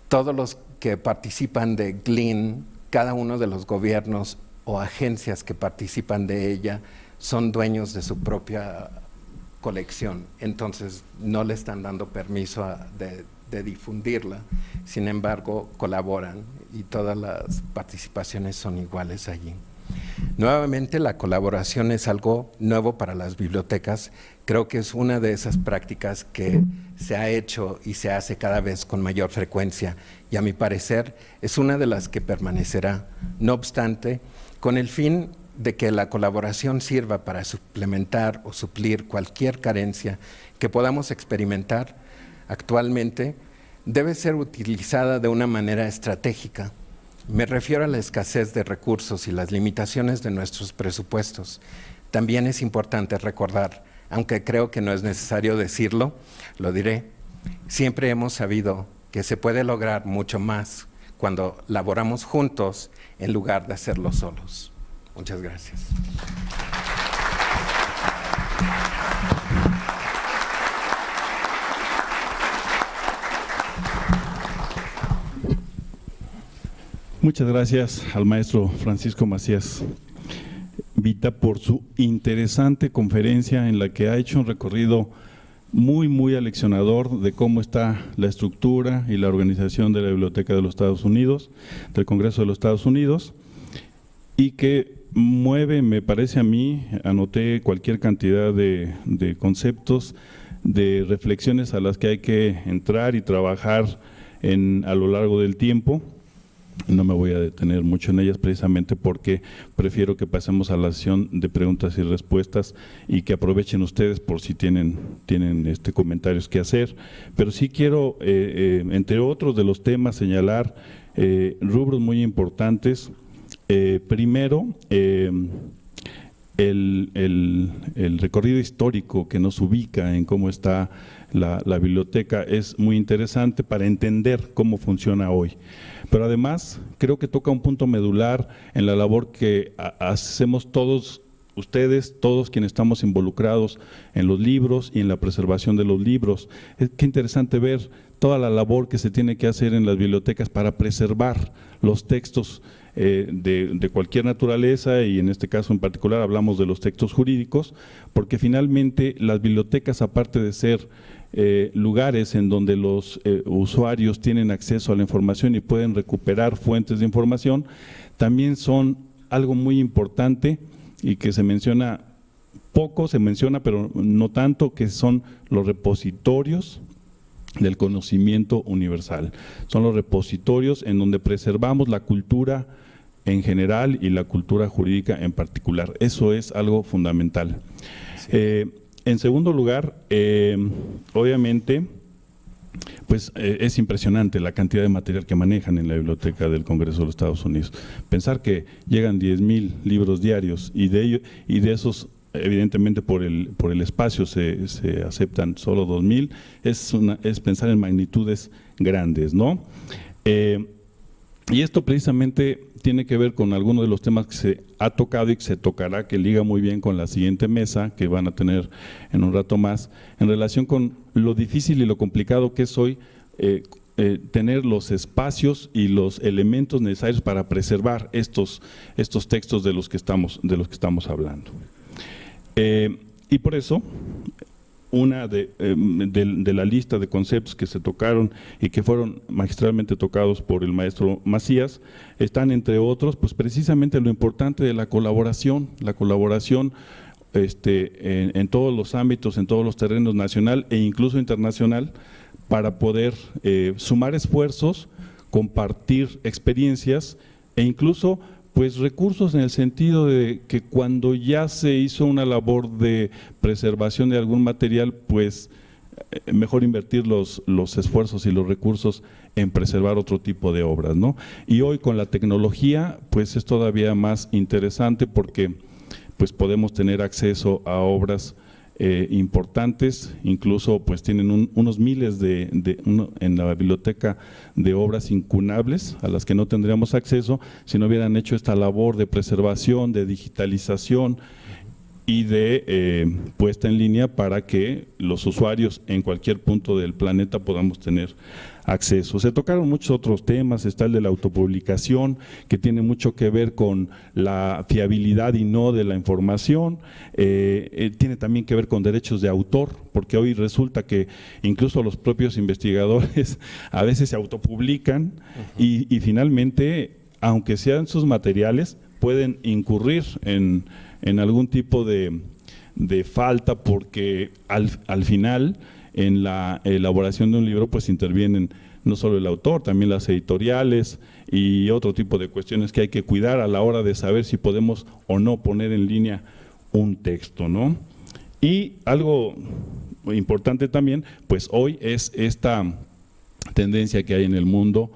Todos los que participan de Glean, cada uno de los gobiernos o agencias que participan de ella son dueños de su propia colección, entonces no le están dando permiso de difundirla, sin embargo colaboran y todas las participaciones son iguales allí. Nuevamente, la colaboración es algo nuevo para las bibliotecas. Creo que es una de esas prácticas que se ha hecho y se hace cada vez con mayor frecuencia y a mi parecer es una de las que permanecerá. No obstante, con el fin de que la colaboración sirva para suplementar o suplir cualquier carencia que podamos experimentar actualmente, debe ser utilizada de una manera estratégica. Me refiero a la escasez de recursos y las limitaciones de nuestros presupuestos. También es importante recordar, aunque creo que no es necesario decirlo, lo diré, siempre hemos sabido que se puede lograr mucho más cuando laboramos juntos en lugar de hacerlo solos. Muchas gracias. Muchas gracias al maestro Francisco Macías Vita por su interesante conferencia en la que ha hecho un recorrido muy aleccionador de cómo está la estructura y la organización de la Biblioteca de los Estados Unidos, del Congreso de los Estados Unidos, y que mueve, me parece a mí, anoté cualquier cantidad de conceptos, de reflexiones a las que hay que entrar y trabajar a lo largo del tiempo. No me voy a detener mucho en ellas precisamente porque prefiero que pasemos a la sesión de preguntas y respuestas y que aprovechen ustedes por si tienen comentarios que hacer. Pero sí quiero, entre otros de los temas, señalar rubros muy importantes. Primero, el recorrido histórico que nos ubica en cómo está la biblioteca es muy interesante para entender cómo funciona hoy. Pero además creo que toca un punto medular en la labor que hacemos todos ustedes, todos quienes estamos involucrados en los libros y en la preservación de los libros. Qué interesante ver toda la labor que se tiene que hacer en las bibliotecas para preservar los textos de cualquier naturaleza, y en este caso en particular hablamos de los textos jurídicos, porque finalmente las bibliotecas, aparte de ser lugares en donde los usuarios tienen acceso a la información y pueden recuperar fuentes de información, también son algo muy importante y que se menciona poco, pero no tanto, que son los repositorios del conocimiento universal. Son los repositorios en donde preservamos la cultura en general y la cultura jurídica en particular. Eso es algo fundamental. Sí. En segundo lugar, obviamente, pues es impresionante la cantidad de material que manejan en la Biblioteca del Congreso de los Estados Unidos. Pensar que llegan 10,000 libros diarios y de esos, evidentemente por el espacio se aceptan solo 2,000, es pensar en magnitudes grandes, ¿no? Y esto precisamente tiene que ver con algunos de los temas que se ha tocado y que se tocará, que liga muy bien con la siguiente mesa que van a tener en un rato más, en relación con lo difícil y lo complicado que es hoy tener los espacios y los elementos necesarios para preservar estos textos de los que estamos hablando. Y por eso, una de la lista de conceptos que se tocaron y que fueron magistralmente tocados por el maestro Macías, están entre otros, pues precisamente lo importante de la colaboración en todos los ámbitos, en todos los terrenos, nacional e incluso internacional, para poder sumar esfuerzos, compartir experiencias e incluso pues recursos, en el sentido de que cuando ya se hizo una labor de preservación de algún material, pues mejor invertir los esfuerzos y los recursos en preservar otro tipo de obras, ¿no? Y hoy con la tecnología pues es todavía más interesante porque pues podemos tener acceso a obras importantes, incluso pues tienen unos miles en la biblioteca de obras incunables a las que no tendríamos acceso si no hubieran hecho esta labor de preservación, de digitalización y de puesta en línea para que los usuarios en cualquier punto del planeta podamos tener acceso. Se tocaron muchos otros temas, está el de la autopublicación, que tiene mucho que ver con la fiabilidad y no de la información, tiene también que ver con derechos de autor, porque hoy resulta que incluso los propios investigadores a veces se autopublican y finalmente, aunque sean sus materiales, pueden incurrir en algún tipo de falta, porque al final en la elaboración de un libro pues intervienen no solo el autor, también las editoriales y otro tipo de cuestiones que hay que cuidar a la hora de saber si podemos o no poner en línea un texto, ¿no? Y algo importante también, pues hoy es esta tendencia que hay en el mundo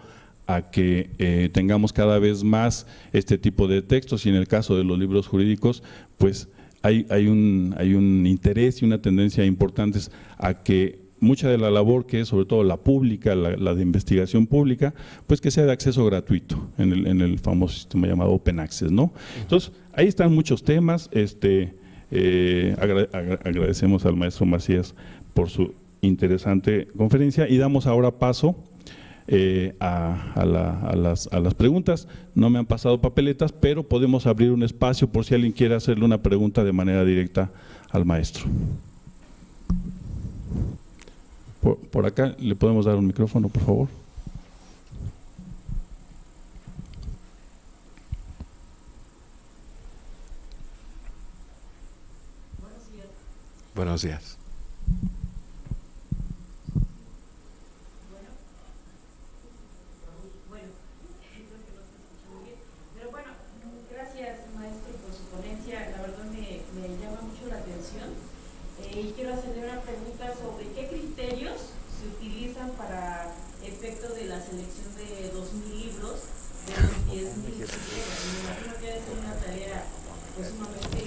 a que tengamos cada vez más este tipo de textos, y en el caso de los libros jurídicos, pues hay un interés y una tendencia importantes a que mucha de la labor, que es sobre todo la pública, la de investigación pública, pues que sea de acceso gratuito en el famoso sistema llamado Open Access, ¿no? Entonces, ahí están muchos temas. Agradecemos al maestro Macías por su interesante conferencia y damos ahora paso a las preguntas. No me han pasado papeletas, pero podemos abrir un espacio por si alguien quiere hacerle una pregunta de manera directa al maestro. Por acá, ¿le podemos dar un micrófono, por favor? Buenos días. Y quiero hacerle una pregunta sobre qué criterios se utilizan para efecto de la selección de 2.000 libros de los 10.000 que llegan. Me imagino que debe ser una tarea pues sumamente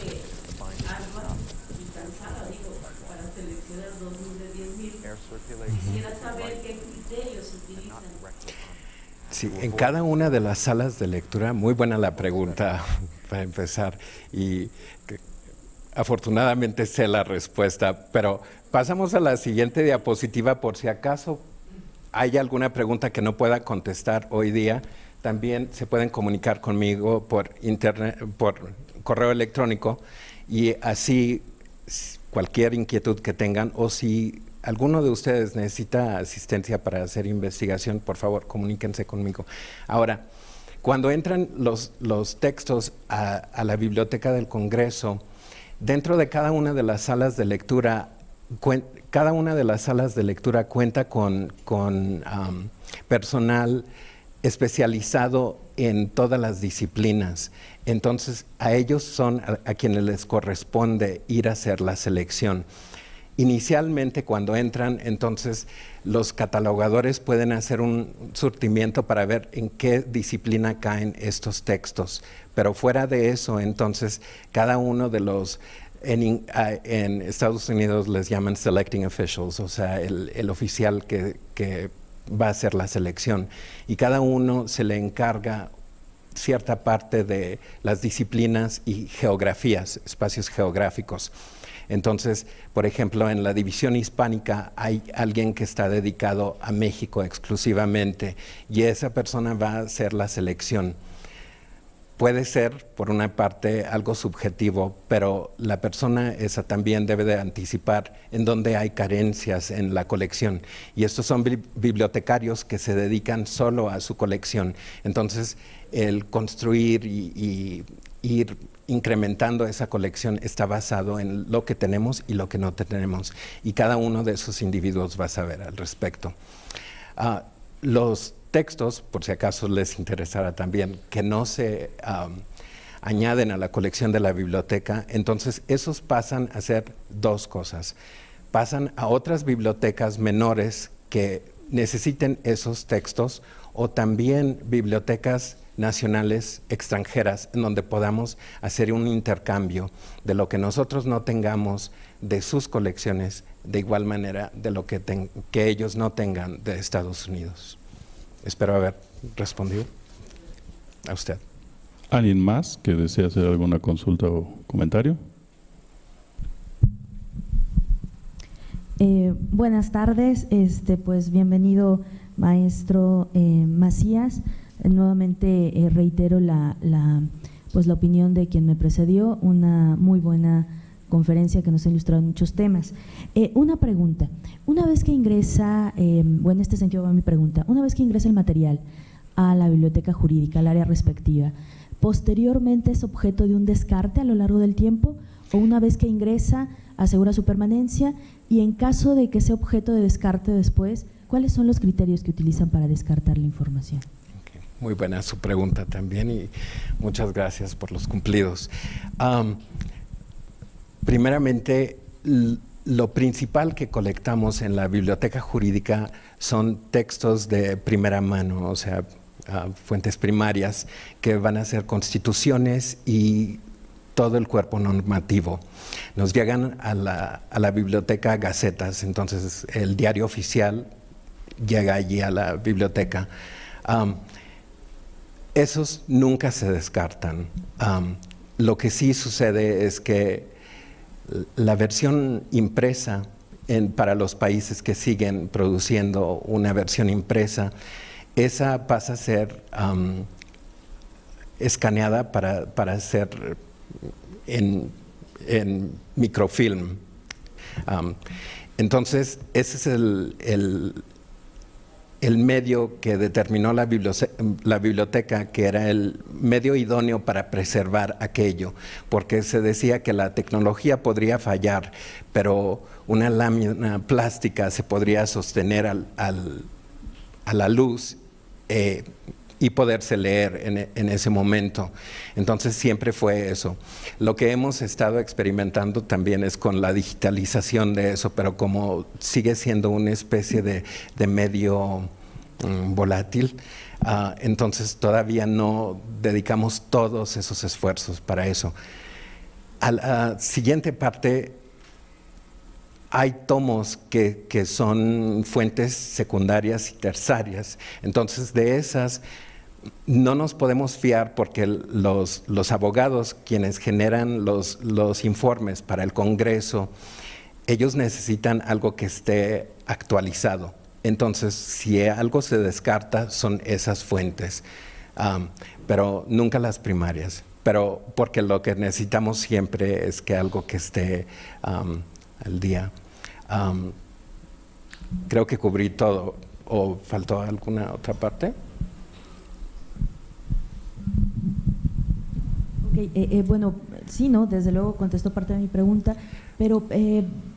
ardua y cansada, digo, para seleccionar 2.000 de 10.000. Quisiera saber qué criterios se utilizan. Sí, en cada una de las salas de lectura, muy buena la pregunta para empezar, y afortunadamente sé la respuesta, pero pasamos a la siguiente diapositiva por si acaso hay alguna pregunta que no pueda contestar hoy día. También se pueden comunicar conmigo por internet, por correo electrónico, y así cualquier inquietud que tengan, o si alguno de ustedes necesita asistencia para hacer investigación, por favor, comuníquense conmigo. Ahora, cuando entran los textos a la Biblioteca del Congreso, dentro de cada una de las salas de lectura, cuenta con personal especializado en todas las disciplinas. Entonces, a ellos son a quienes les corresponde ir a hacer la selección. Inicialmente, cuando entran, entonces los catalogadores pueden hacer un surtimiento para ver en qué disciplina caen estos textos, pero fuera de eso, entonces cada uno de los, en Estados Unidos les llaman selecting officials, o sea, el oficial que va a hacer la selección, y cada uno se le encarga cierta parte de las disciplinas y geografías, espacios geográficos. Entonces, por ejemplo, en la división hispánica hay alguien que está dedicado a México exclusivamente, y esa persona va a hacer la selección. Puede ser, por una parte, algo subjetivo, pero la persona esa también debe de anticipar en dónde hay carencias en la colección. Y estos son bibliotecarios que se dedican solo a su colección. Entonces, el construir y ir incrementando esa colección está basado en lo que tenemos y lo que no tenemos. Y cada uno de esos individuos va a saber al respecto. Los textos, por si acaso les interesara también, que no se añaden a la colección de la biblioteca, entonces esos pasan a ser dos cosas. Pasan a otras bibliotecas menores que necesiten esos textos, o también bibliotecas nacionales, extranjeras, en donde podamos hacer un intercambio de lo que nosotros no tengamos de sus colecciones, de igual manera de lo que ellos no tengan de Estados Unidos. Espero haber respondido a usted. ¿Alguien más que desea hacer alguna consulta o comentario? Buenas tardes, pues bienvenido maestro Macías. Nuevamente reitero la opinión de quien me precedió, una muy buena conferencia que nos ha ilustrado en muchos temas. Una pregunta, una vez que ingresa, en este sentido va mi pregunta, una vez que ingresa el material a la biblioteca jurídica, al área respectiva, ¿posteriormente es objeto de un descarte a lo largo del tiempo o una vez que ingresa asegura su permanencia? Y en caso de que sea objeto de descarte después, ¿cuáles son los criterios que utilizan para descartar la información? Okay. Muy buena su pregunta también y muchas gracias por los cumplidos. Primeramente, lo principal que colectamos en la biblioteca jurídica son textos de primera mano, o sea, fuentes primarias que van a ser constituciones y todo el cuerpo normativo. Nos llegan a la biblioteca gacetas, entonces el diario oficial llega allí a la biblioteca. Esos nunca se descartan. Lo que sí sucede es que la versión impresa para los países que siguen produciendo una versión impresa, esa pasa a ser escaneada para ser en microfilm. Entonces, ese es el medio que determinó la biblioteca, que era el medio idóneo para preservar aquello, porque se decía que la tecnología podría fallar, pero una lámina plástica se podría sostener a la luz y poderse leer en ese momento. Entonces siempre fue eso. Lo que hemos estado experimentando también es con la digitalización de eso, pero como sigue siendo una especie de medio volátil, entonces todavía no dedicamos todos esos esfuerzos para eso. A la siguiente parte, hay tomos que son fuentes secundarias y terciarias, entonces de esas no nos podemos fiar porque los abogados, quienes generan los informes para el Congreso, ellos necesitan algo que esté actualizado. Entonces, si algo se descarta, son esas fuentes, pero nunca las primarias. Pero porque lo que necesitamos siempre es que algo que esté al día. Creo que cubrí todo. ¿O faltó alguna otra parte? Bueno, sí, ¿no? Desde luego contestó parte de mi pregunta, pero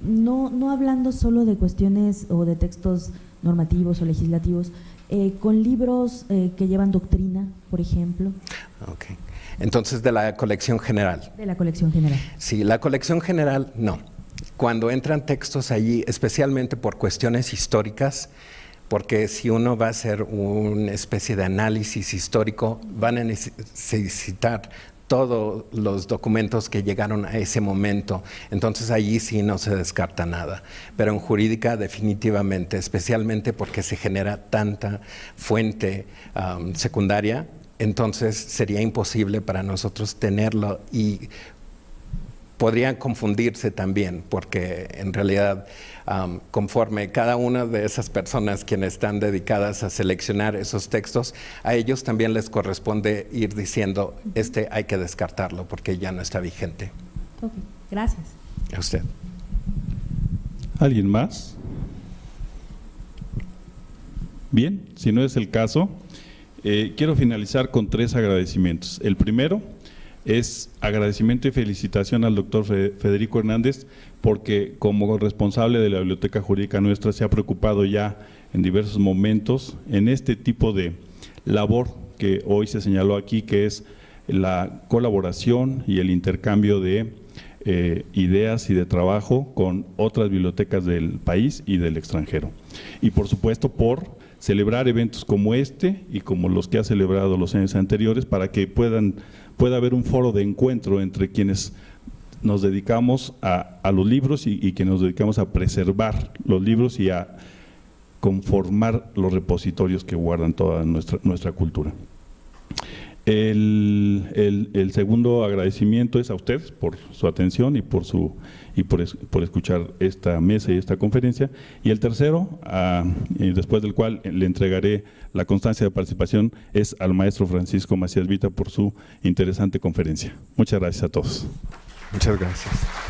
no hablando solo de cuestiones o de textos normativos o legislativos, con libros que llevan doctrina, por ejemplo. Ok. Entonces, de la colección general. De la colección general. Sí, la colección general, no. Cuando entran textos allí, especialmente por cuestiones históricas, porque si uno va a hacer una especie de análisis histórico, van a necesitar todos los documentos que llegaron a ese momento, entonces allí sí no se descarta nada, pero en jurídica definitivamente, especialmente porque se genera tanta fuente secundaria, entonces sería imposible para nosotros tenerlo y podrían confundirse también, porque en realidad conforme cada una de esas personas quienes están dedicadas a seleccionar esos textos, a ellos también les corresponde ir diciendo, hay que descartarlo porque ya no está vigente. Ok, gracias. A usted. ¿Alguien más? Bien, si no es el caso, quiero finalizar con 3 agradecimientos. El primero es agradecimiento y felicitación al doctor Federico Hernández, porque como responsable de la Biblioteca Jurídica nuestra se ha preocupado ya en diversos momentos en este tipo de labor que hoy se señaló aquí, que es la colaboración y el intercambio de ideas y de trabajo con otras bibliotecas del país y del extranjero. Y por supuesto por celebrar eventos como este y como los que ha celebrado los años anteriores, para que pueda haber un foro de encuentro entre quienes nos dedicamos a los libros y que nos dedicamos a preservar los libros y a conformar los repositorios que guardan toda nuestra cultura. El segundo agradecimiento es a ustedes por su atención y por escuchar esta mesa y esta conferencia. Y el tercero, después del cual le entregaré la constancia de participación, es al maestro Francisco Macías Vita por su interesante conferencia. Muchas gracias a todos. Muchas gracias.